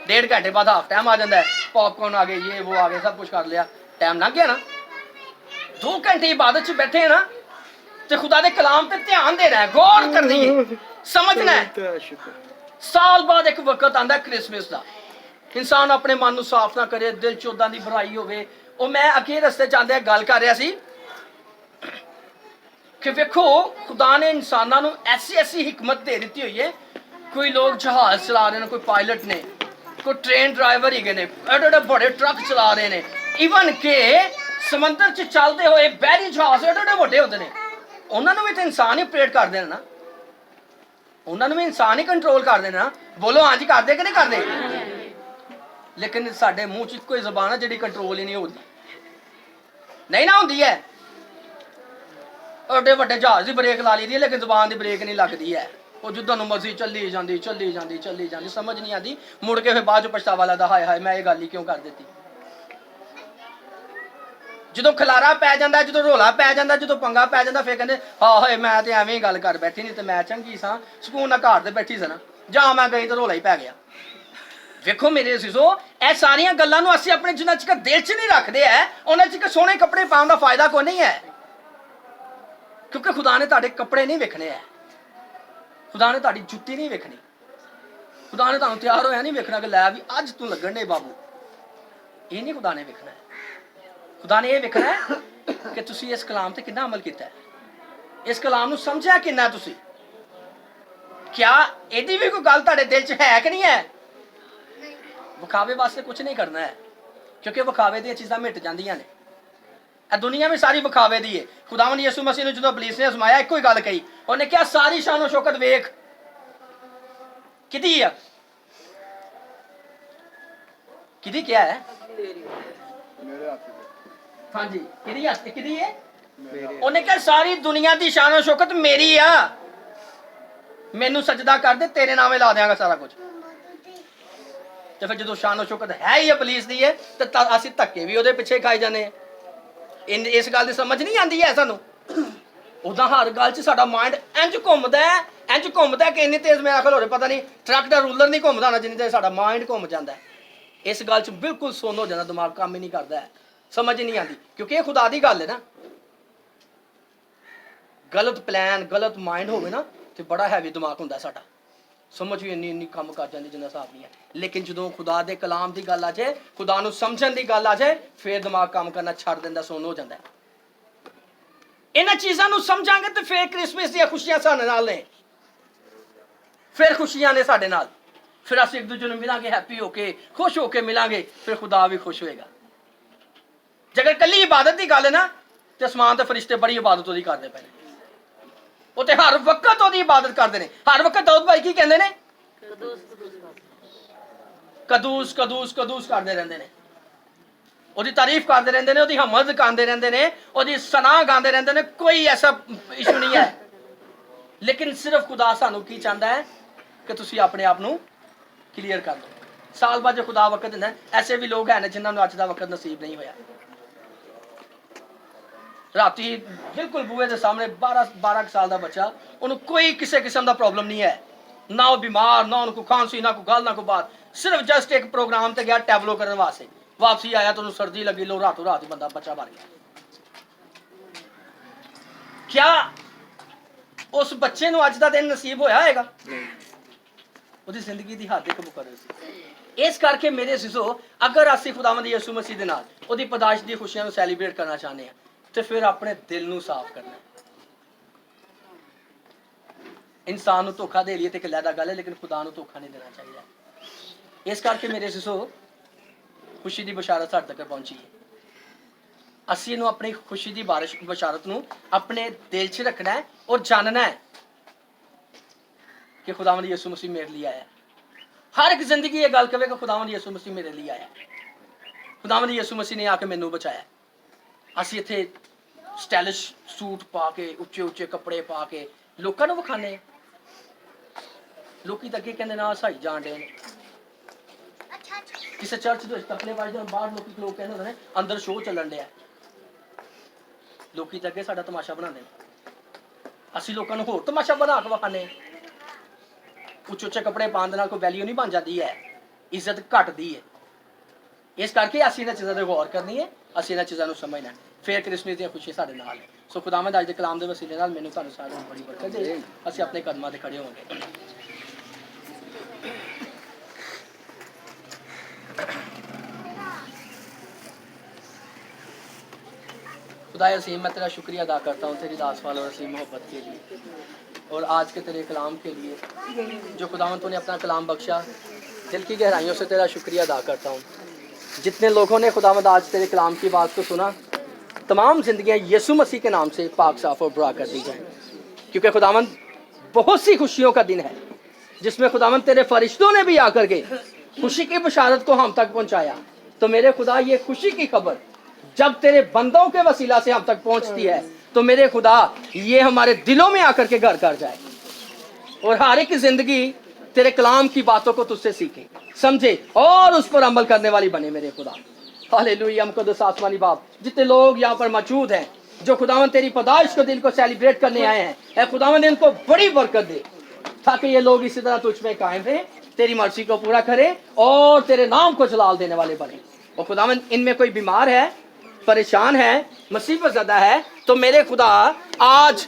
1.5 ਘੰਟੇ ਬਾਅਦ ਹਾਫ ਟਾਈਮ ਆ ਜਾਂਦਾ, ਪੌਪਕੌਰਨ ਆ ਗਏ, ਇਹ ਉਹ ਆ ਗਏ, ਸਭ ਕੁਝ ਕਰ ਲਿਆ, ਟਾਈਮ ਲੰਘ ਗਿਆ ਨਾ। 2 ਘੰਟੇ ਇਬਾਦਤ 'ਚ ਬੈਠੇ ਹੈ ਨਾ, ਤੇ ਖੁਦਾ ਦੇ ਕਲਾਮ ਤੇ ਧਿਆਨ ਦੇਣਾ ਹੈ, ਗੌਰ ਕਰਨੀ ਹੈ, ਸਮਝਣਾ ਹੈ। ਸਾਲ ਬਾਅਦ ਇੱਕ ਵਕਤ ਆਂਦਾ ਕ੍ਰਿਸਮਸ ਦਾ, ਇਨਸਾਨ ਆਪਣੇ ਮਨ ਨੂੰ ਸਾਫ਼ ਨਾ ਕਰੇ, ਦਿਲ 'ਚ ਉਦਾਂ ਦੀ ਬੁਰਾਈ ਹੋਵੇ। ਉਹ ਮੈਂ ਅੱਗੇ ਰਸਤੇ 'ਚ ਆਂਦਿਆਂ ਗੱਲ ਕਰ ਰਿਹਾ ਸੀ ਕਿ ਵੇਖੋ ਖੁਦਾ ਨੇ ਇਨਸਾਨਾਂ ਨੂੰ ਐਸੀ ਹਿਕਮਤ ਦੇ ਦਿੱਤੀ ਹੋਈ ਹੈ। ਕੋਈ ਲੋਕ ਜਹਾਜ਼ ਚਲਾ ਰਹੇ ਨੇ, ਕੋਈ ਪਾਇਲਟ ਨੇ, ਕੋਈ ਟ੍ਰੇਨ ਡਰਾਈਵਰ ਹੀ ਨੇ, ਐਡੇ ਬੜੇ ਟਰੱਕ ਚਲਾ ਰਹੇ ਨੇ। ਈਵਨ ਕਿ ਸਮੁੰਦਰ 'ਚ ਚੱਲਦੇ ਹੋਏ ਬਹਿਰੀ ਜਹਾਜ਼ ਐਡੇ ਵੱਡੇ ਹੁੰਦੇ ਨੇ, ਉਹਨਾਂ ਨੂੰ ਵੀ ਤਾਂ ਇਨਸਾਨ ਹੀ ਆਪਰੇਟ ਕਰਦੇ ਨੇ ਨਾ, ਉਹਨਾਂ ਨੂੰ ਵੀ ਇਨਸਾਨ ਹੀ ਕੰਟਰੋਲ ਕਰਦੇ ਨੇ ਨਾ। ਬੋਲੋ ਹਾਂਜੀ, ਕਰਦੇ ਕਿ ਨਹੀਂ ਕਰਦੇ? ਲੇਕਿਨ ਸਾਡੇ ਮੂੰਹ 'ਚ ਇੱਕੋ ਹੀ ਜ਼ਬਾਨ ਹੈ ਜਿਹੜੀ ਕੰਟਰੋਲ ਹੀ ਨਹੀਂ ਹੁੰਦੀ। ਨਹੀਂ ਨਾ ਹੁੰਦੀ ਹੈ। ਐਡੇ ਵੱਡੇ ਜਹਾਜ਼ ਦੀ ਬ੍ਰੇਕ ਲਾ ਲਈ ਦੀ ਹੈ, ਲੇਕਿਨ ਜ਼ਬਾਨ ਦੀ ਬ੍ਰੇਕ ਨਹੀਂ ਲੱਗਦੀ ਹੈ। ਉਹ ਜਿੱਦਾਂ ਨੂੰ ਮਰਜ਼ੀ ਚੱਲੀ ਜਾਂਦੀ, ਸਮਝ ਨਹੀਂ ਆਉਂਦੀ। ਮੁੜ ਕੇ ਫਿਰ ਬਾਅਦ 'ਚ ਪਛਤਾਵਾ ਲੱਗਦਾ, ਹਾਏ ਹਾਏ ਮੈਂ ਇਹ ਗੱਲ ਹੀ ਕਿਉਂ ਕਰ ਦਿੱਤੀ। ਜਦੋਂ ਖਲਾਰਾ ਪੈ ਜਾਂਦਾ, ਜਦੋਂ ਰੋਲਾ ਪੈ ਜਾਂਦਾ, ਜਦੋਂ ਪੰਗਾ ਪੈ ਜਾਂਦਾ, ਫਿਰ ਕਹਿੰਦੇ ਹਾਂ ਹਾਏ ਮੈਂ ਤੇ ਐਵੇਂ ਹੀ ਗੱਲ ਕਰ ਬੈਠੀ, ਨਹੀਂ ਤੇ ਮੈਂ ਚੰਗੀ ਸਾਂ, ਸਕੂਨ ਨਾਲ ਘਰ ਤੇ ਬੈਠੀ ਸੀ ਨਾ, ਜਾਂ ਮੈਂ ਗਈ ਤਾਂ ਰੋਲਾ ਹੀ ਪੈ ਗਿਆ। ਵੇਖੋ ਮੇਰੇ ਅਜ਼ੀਜ਼ੋ, ਇਹ ਸਾਰੀਆਂ ਗੱਲਾਂ ਨੂੰ ਅਸੀਂ ਆਪਣੇ ਜਿੰਨਾ ਚਿਰ ਦਿਲ 'ਚ ਨਹੀਂ ਰੱਖਦੇ ਹੈ, ਉਹਨਾਂ ਚਿਰ ਸੋਹਣੇ ਕੱਪੜੇ ਪਾਉਣ ਦਾ ਫਾਇਦਾ ਕੋਈ ਨਹੀਂ ਹੈ। ਕਿਉਂਕਿ ਖੁਦਾ ਨੇ ਤੁਹਾਡੇ ਕੱਪੜੇ ਨਹੀਂ ਵੇਖਣੇ ਹੈ, ਖੁਦਾ ਨੇ ਤੁਹਾਡੀ ਜੁੱਤੀ ਨਹੀਂ ਵੇਖਣੀ, ਖੁਦਾ ਨੇ ਤੁਹਾਨੂੰ ਤਿਆਰ ਹੋਇਆ ਨਹੀਂ ਵੇਖਣਾ ਕਿ ਲੈ ਵੀ ਅੱਜ ਤੂੰ ਲੱਗਣ ਡੇ ਬਾਬੂ। ਇਹ ਨਹੀਂ ਖੁਦਾ ਨੇ ਵੇਖਣਾ ਹੈ। ਖੁਦਾ ਨੇ ਇਹ ਵੇਖਣਾ ਹੈ ਕਿ ਤੁਸੀਂ ਇਸ ਕਲਾਮ ਤੇ ਕਿੰਨਾ ਅਮਲ ਕੀਤਾ ਹੈ, ਇਸ ਕਲਾਮ ਨੂੰ ਸਮਝਿਆ ਕਿੰਨਾ ਤੁਸੀਂ। ਕਿਆ ਇਹਦੀ ਵੀ ਕੋਈ ਗੱਲ ਤੁਹਾਡੇ ਦਿਲ 'ਚ ਹੈ ਕਿ ਨਹੀਂ ਹੈ? ਵਿਖਾਵੇ ਵਾਸਤੇ ਕੁਝ ਨਹੀਂ ਕਰਨਾ ਹੈ, ਕਿਉਂਕਿ ਵਿਖਾਵੇ ਦੀਆਂ ਚੀਜ਼ਾਂ ਮਿਟ ਜਾਂਦੀਆਂ ਨੇ। ਇਹ ਦੁਨੀਆ ਵੀ ਸਾਰੀ ਵਿਖਾਵੇ ਦੀ ਹੈ। ਖੁਦਾਵੰਦ ਯਿਸੂ ਮਸੀਹ ਨੂੰ ਜਦੋਂ ਇਬਲੀਸ ਨੇ ਅਜ਼ਮਾਇਆ, ਇੱਕੋ ਹੀ ਗੱਲ ਕਹੀ, ਉਹਨੇ ਕਿਹਾ ਸਾਰੀ ਸ਼ਾਨੋ ਸ਼ੌਕਤ ਵੇਖ ਕਿਹਦੀ ਆ, ਕਿਹਦੀ ਕਿਹਾ ਹੈ? ਹਾਂਜੀ, ਕਿਹਦੀ ਹੱਥ ਕਿਹਦੀ ਹੈ? ਉਹਨੇ ਕਿਹਾ ਸਾਰੀ ਦੁਨੀਆ ਦੀ ਸ਼ਾਨੋ ਸ਼ੌਕਤ ਮੇਰੀ ਆ, ਮੈਨੂੰ ਸਜਦਾ ਕਰ ਦੇ, ਤੇਰੇ ਨਾਮੇ ਲਾ ਦਿਆਂਗਾ ਸਾਰਾ ਕੁਝ। ਤੇ ਫਿਰ ਜਦੋਂ ਸ਼ਾਨੋ ਸ਼ੌਕਤ ਹੈ ਹੀ ਇਬਲੀਸ ਦੀ ਹੈ, ਤੇ ਅਸੀਂ ਧੱਕੇ ਵੀ ਉਹਦੇ ਪਿੱਛੇ ਖਾਈ ਜਾਂਦੇ ਆ। ਇਸ ਗੱਲ ਦੀ ਸਮਝ ਨਹੀਂ ਆਉਂਦੀ ਹੈ ਸਾਨੂੰ। ਉਦਾਂ ਹਰ ਗੱਲ 'ਚ ਸਾਡਾ ਮਾਈਂਡ ਇੰਜ ਘੁੰਮਦਾ ਕਿ ਇੰਨੀ ਤੇਜ਼ ਮੇਰਾ ਖਿਆਲ ਹੋ ਰਿਹਾ ਪਤਾ ਨਹੀਂ ਟਰੱਕ ਦਾ ਰੂਲਰ ਨਹੀਂ ਘੁੰਮਦਾ ਨਾ, ਜਿੰਨੀ ਤੇਜ਼ ਸਾਡਾ ਮਾਈਂਡ ਘੁੰਮ ਜਾਂਦਾ ਹੈ। ਇਸ ਗੱਲ 'ਚ ਬਿਲਕੁਲ ਸੁੰਨ ਹੋ ਜਾਂਦਾ, ਦਿਮਾਗ ਕੰਮ ਹੀ ਨਹੀਂ ਕਰਦਾ ਹੈ, ਸਮਝ ਨਹੀਂ ਆਉਂਦੀ, ਕਿਉਂਕਿ ਇਹ ਖੁਦਾ ਦੀ ਗੱਲ ਹੈ ਨਾ। ਗਲਤ ਪਲਾਨ, ਗਲਤ ਮਾਈਂਡ ਹੋਵੇ ਨਾ, ਤੇ ਬੜਾ ਹੈਵੀ ਦਿਮਾਗ ਹੁੰਦਾ ਸਾਡਾ, ਸਮਝ ਵੀ ਇੰਨੀ ਕੰਮ ਕਰ ਜਾਂਦੀ ਜਿੰਨਾ ਹਿਸਾਬ ਨਹੀਂ ਹੈ। ਲੇਕਿਨ ਜਦੋਂ ਖੁਦਾ ਦੇ ਕਲਾਮ ਦੀ ਗੱਲ ਆ ਜਾਏ, ਖੁਦਾ ਨੂੰ ਸਮਝਣ ਦੀ ਗੱਲ ਆ ਜਾਏ, ਫਿਰ ਦਿਮਾਗ ਕੰਮ ਕਰਨਾ ਛੱਡ ਦਿੰਦਾ, ਸੁੰਨ ਹੋ ਜਾਂਦਾ। ਇਹਨਾਂ ਚੀਜ਼ਾਂ ਨੂੰ ਸਮਝਾਂਗੇ ਤੇ ਫਿਰ ਕ੍ਰਿਸਮਸ ਦੀਆਂ ਖੁਸ਼ੀਆਂ ਸਾਡੇ ਨਾਲ ਨੇ, ਫਿਰ ਖੁਸ਼ੀਆਂ ਨੇ ਸਾਡੇ ਨਾਲ, ਫਿਰ ਅਸੀਂ ਇੱਕ ਦੂਜੇ ਨੂੰ ਮਿਲਾਂਗੇ, ਹੈਪੀ ਹੋ ਕੇ, ਖੁਸ਼ ਹੋ ਕੇ ਮਿਲਾਂਗੇ, ਫਿਰ ਖੁਦਾ ਵੀ ਖੁਸ਼ ਹੋਏਗਾ। ਜੇਕਰ ਕੱਲੀ ਇਬਾਦਤ ਦੀ ਗੱਲ ਹੈ ਨਾ, ਤੇ ਅਸਮਾਨ ਤੇ ਫਰਿਸ਼ਤੇ ਬੜੀ ਇਬਾਦਤ ਉਹਦੀ ਕਰਦੇ ਪਏ ਨੇ, ਉਹ ਤੇ ਹਰ ਵਕਤ ਉਹਦੀ ਇਬਾਦਤ ਕਰਦੇ ਨੇ। ਹਰ ਵਕਤ ਦਾਊਦ ਭਾਈ ਕੀ ਕਹਿੰਦੇ ਨੇ? ਕਦੂਸ ਕਦੂਸ ਕਦੂਸ ਕਰਦੇ ਰਹਿੰਦੇ ਨੇ, ਉਹਦੀ ਤਾਰੀਫ ਕਰਦੇ ਰਹਿੰਦੇ ਨੇ, ਉਹਦੀ ਹਮਦ ਗਾਉਂਦੇ ਰਹਿੰਦੇ ਨੇ, ਉਹਦੀ ਸਨਾਹ ਗਾਉਂਦੇ ਰਹਿੰਦੇ ਨੇ। ਕੋਈ ਐਸਾ ਇਸ਼ੂ ਨਹੀਂ ਹੈ। ਲੇਕਿਨ ਸਿਰਫ ਖੁਦਾ ਸਾਨੂੰ ਕੀ ਚਾਹੁੰਦਾ ਹੈ ਕਿ ਤੁਸੀਂ ਆਪਣੇ ਆਪ ਨੂੰ ਕਲੀਅਰ ਕਰ ਲਓ। ਸਾਲ ਬਾਅਦ ਜੋ ਖੁਦਾ ਵਕਤ ਦਿੰਦਾ, ਐਸੇ ਵੀ ਲੋਕ ਹਨ ਜਿਨ੍ਹਾਂ ਨੂੰ ਅੱਜ ਦਾ ਵਕਤ ਨਸੀਬ ਨਹੀਂ ਹੋਇਆ। ਰਾਤੀ ਬਿਲਕੁਲ ਬੂਹੇ ਦੇ ਸਾਹਮਣੇ 12 ਸਾਲ ਦਾ ਬੱਚਾ, ਉਹਨੂੰ ਕੋਈ ਕਿਸੇ ਕਿਸਮ ਦਾ ਪ੍ਰੋਬਲਮ ਨਹੀਂ ਹੈ, ਨਾ ਉਹ ਬਿਮਾਰ, ਨਾ ਉਹਨੂੰ ਕੋਈ ਖਾਂਸੀ, ਨਾ ਕੋਈ ਗੱਲ, ਨਾ ਕੋਈ ਬਾਤ। ਸਿਰਫ ਜਸਟ ਇੱਕ ਪ੍ਰੋਗਰਾਮ ਤੇ ਗਿਆ ਟੈਬਲੋ ਕਰਨ ਵਾਸਤੇ, ਵਾਪਸੀ ਆਇਆ ਤਾਂ ਉਹਨੂੰ ਸਰਦੀ ਲੱਗੀ, ਲੋ ਰਾਤੋਂ ਰਾਤ ਹੀ ਬੰਦਾ ਬੱਚਾ ਮਰ ਗਿਆ। ਕਿਆ ਉਸ ਬੱਚੇ ਨੂੰ ਅੱਜ ਦਾ ਦਿਨ ਨਸੀਬ ਹੋਇਆ ਹੈਗਾ? ਉਹਦੀ ਜ਼ਿੰਦਗੀ ਦੀ ਹੱਦ ਇੱਕ ਮੁਕਰਰ ਸੀ। ਇਸ ਕਰਕੇ ਮੇਰੇ ਅਜ਼ੀਜ਼ੋ, ਅਗਰ ਅਸੀਂ ਖੁਦਾਵੰਦ ਯਿਸੂ ਮਸੀਹ ਦੇ ਨਾਲ ਉਹਦੀ ਪੈਦਾਇਸ਼ ਦੀ ਖੁਸ਼ੀਆਂ ਨੂੰ ਸੈਲੀਬ੍ਰੇਟ ਕਰਨਾ ਚਾਹੁੰਦੇ ਹਾਂ ਤੇ ਫਿਰ ਆਪਣੇ ਦਿਲ ਨੂੰ ਸਾਫ਼ ਕਰਨਾ ਹੈ। ਇਨਸਾਨ ਨੂੰ ਧੋਖਾ ਦੇ ਲਈਏ ਤੇ ਇੱਕ ਅਲੱਗ ਗੱਲ ਹੈ, ਲੇਕਿਨ ਖੁਦਾ ਨੂੰ ਧੋਖਾ ਨਹੀਂ ਦੇਣਾ ਚਾਹੀਦਾ। ਇਸ ਕਰਕੇ ਮੇਰੇ ਅਜ਼ੀਜ਼ੋ, ਖੁਸ਼ੀ ਦੀ ਬਸ਼ਾਰਤ ਸਾਡੇ ਤੱਕ ਪਹੁੰਚੀ ਹੈ। ਅਸੀਂ ਇਹਨੂੰ ਆਪਣੀ ਖੁਸ਼ੀ ਦੀ ਬਸ਼ਾਰਤ ਨੂੰ ਆਪਣੇ ਦਿਲ 'ਚ ਰੱਖਣਾ ਹੈ ਔਰ ਜਾਣਨਾ ਹੈ ਕਿ ਖੁਦਾਵੰਦ ਯਿਸੂ ਮਸੀਹ ਮੇਰੇ ਲਈ ਆਇਆ। ਹਰ ਇੱਕ ਜ਼ਿੰਦਗੀ ਇਹ ਗੱਲ ਕਹੇ ਕਿ ਖੁਦਾਵੰਦ ਯਿਸੂ ਮਸੀਹ ਮੇਰੇ ਲਈ ਆਇਆ, ਖੁਦਾਵੰਦ ਯਿਸੂ ਮਸੀਹ ਨੇ ਆ ਕੇ ਮੈਨੂੰ ਬਚਾਇਆ। ਅਸੀਂ ਇੱਥੇ ਸਟਾਈਲਿਸ਼ ਸੂਟ ਪਾ ਕੇ, ਉੱਚੇ ਉੱਚੇ ਕੱਪੜੇ ਪਾ ਕੇ ਲੋਕਾਂ ਨੂੰ ਵਿਖਾਣੇ। ਲੋਕੀ ਤਾਂ ਅੱਗੇ ਕਹਿੰਦੇ ਨਾ ਸਹੀ ਜਾਣ ਡੇ ਨੇ। ਕਿਸੇ ਚਰਚ ਦੇ ਵਿੱਚ ਤਪਲੇ ਵੱਜਦੇ ਹੋਣ, ਬਾਹਰ ਲੋਕ ਕਹਿੰਦੇ ਹੁੰਦੇ ਨੇ ਅੰਦਰ ਸ਼ੋਅ ਚੱਲਣ ਡਿਆ। ਲੋਕੀ ਤਾਂ ਅੱਗੇ ਸਾਡਾ ਤਮਾਸ਼ਾ ਬਣਾਉਂਦੇ ਨੇ, ਅਸੀਂ ਲੋਕਾਂ ਨੂੰ ਹੋਰ ਤਮਾਸ਼ਾ ਬਣਾ ਕੇ ਵਿਖਾਣੇ। ਉੱਚੇ ਉੱਚੇ ਕੱਪੜੇ ਪਾਉਣ ਦੇ ਨਾਲ ਕੋਈ ਵੈਲਿਊ ਨਹੀਂ ਬਣ ਜਾਂਦੀ ਹੈ, ਇੱਜ਼ਤ ਘਟਦੀ ਹੈ। ਇਸ ਕਰਕੇ ਅਸੀਂ ਇਹਨਾਂ ਚੀਜ਼ਾਂ ਤੇ ਗੌਰ ਕਰਨੀ ਹੈ, ਅਸੀਂ ਇਹਨਾਂ ਚੀਜ਼ਾਂ ਨੂੰ ਸਮਝਣਾ, ਫਿਰ ਕ੍ਰਿਸਮਸ ਦੀਆਂ ਖੁਸ਼ੀਆਂ ਸਾਡੇ ਨਾਲ ਹੈ। ਸੋ ਖੁਦਾਵੰਦ ਅੱਜ ਦੇ ਕਲਾਮ ਦੇ ਵਸੀਲੇ ਨਾਲ ਮੈਨੂੰ ਤੁਹਾਨੂੰ ਸਾਰਿਆਂ ਨੂੰ ਬੜੀ ਬਰਕਤ ਦੇ। ਅਸੀਂ ਆਪਣੇ ਕਦਮਾਂ ਤੇ ਖੜੇ ਹੋਵਾਂਗੇ। खुदा असीम, मैं तेरा शुक्रिया अदा करता हूँ तेरी दास वालों असीम मोहब्बत के लिए और आज के तेरे कलाम के लिए जो खुदावंद तूने अपना कलाम बख्शा। दिल की गहराइयों से तेरा शुक्रिया अदा करता हूँ। जितने लोगों ने खुदावंद आज तेरे कलाम की बात को सुना, तमाम जिंदगियाँ यीशु मसीह के नाम से पाक साफ और बुरा कर दी जाएं, क्योंकि खुदावंद बहुत सी खुशियों का दिन है जिसमें खुदावंद तेरे फरिश्तों ने भी आकर के खुशी की बशारत को हम तक पहुँचाया। तो मेरे खुदा, ये खुशी की खबर जब तेरे बंदों के वसीला से हम तक पहुंचती है तो मेरे खुदा ये हमारे दिलों में आकर के घर कर जाए और हर एक जिंदगी तेरे कलाम की बातों को तुझसे सीखे, समझे और उस पर अमल करने वाली बने मेरे खुदा। हालेलुया। मुकद्दस आसमानी बाप, जितने लोग यहाँ पर मौजूद हैं जो खुदावंद तेरी पैदाइश को दिन को सेलिब्रेट करने आए हैं, ऐ खुदावंद इनको बड़ी बरकत दे ताकि ये लोग इसी तरह तुझ में कायम रहें, तेरी मर्जी को पूरा करें और तेरे नाम को जलाल देने वाले बने। और खुदावंद इनमें कोई बीमार है, परेशान है, मुसीबत ज़दा है, तो मेरे खुदा आज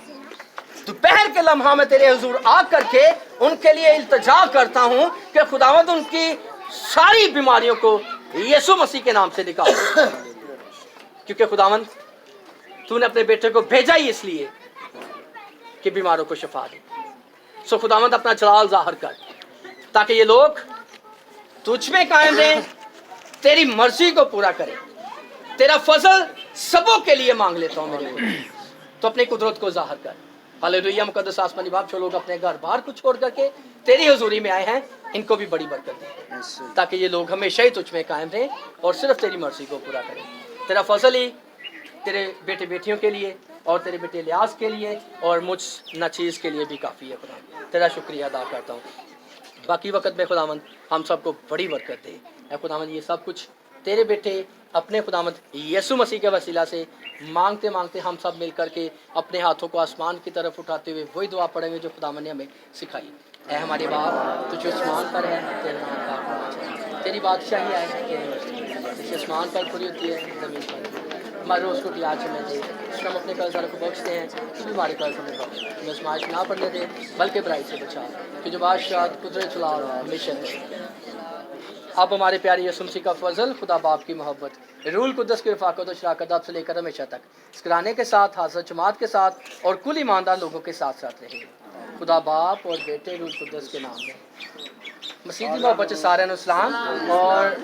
दोपहर के लम्हा में तेरे हुजूर आ करके उनके लिए इल्तिजा करता हूँ कि खुदावंद उनकी सारी बीमारियों को यीशु मसीह के नाम से निकाल, क्योंकि खुदावंद तूने अपने बेटे को भेजा ही इसलिए कि बीमारों को शिफा दे। सो खुदावंद अपना जलाल जाहिर कर ताकि ये लोग तुझ में कायम रहें, तेरी मर्जी को पूरा करें। तेरा फजल सबों के लिए मांग लेता हूँ मेरे खुदा, तो अपनी कुदरत को जाहिर कर। हालेलुया। मुकद्दस आसमानी बाप, जो लोग अपने घर बाहर को छोड़ करके तेरी हुजूरी में आए हैं, इनको भी बड़ी बरकत दे ताकि ये लोग हमेशा ही तुझ में कायम रहें और सिर्फ तेरी मर्जी को पूरा करें। तेरा फजल ही तेरे बेटे बेटियों के लिए और तेरे बेटे लियाज के लिए और मुझ नाचीज़ के लिए भी काफ़ी है खुदा। तेरा शुक्रिया अदा करता हूँ। बाकी वक्त में खुदावंद हम सबको बड़ी बरकत दे। ऐ खुदावंद, ये सब कुछ तेरे बेटे अपने खुदावंद यीशु मसीह के वसीला से मांगते मांगते हम सब मिल करके अपने हाथों को आसमान की तरफ उठाते हुए वही दुआ पढ़ेंगे जो खुदावंद ने हमें सिखाई। ऐ हमारे बाप, तुझे आसमान पर है, तेरा नाम पाक होना चाहिए, तेरी बादशाही आए है, तेरी मर्जी जैसे आसमान पर पूरी होती है ज़मीन पर। हमारे रोज़ को आज हमें दे, हम अपने कर्ज़दारों को बख्शते हैं, तू भी हमारे कर्ज हमें बख्श, हमें आजमाइश ना पड़ने दे बल्कि बुराई से बचा, कि जो बादशाह कुदरत चलाओ हमेशा है। अब हमारे प्यारे यीशु मसीह का फजल, खुदा बाप की मोहब्बत, रूल कुद्दस की रफ़ाक़त और शराकत अब से लेकर हमेशा तक इस घराने के साथ, हाज़िर जमात के साथ और कुल ईमानदार लोगों के साथ साथ रहे। खुदा बाप और बेटे रूल कुद्दस के नाम में मसीह की मोहब्बत से सारे सलाम और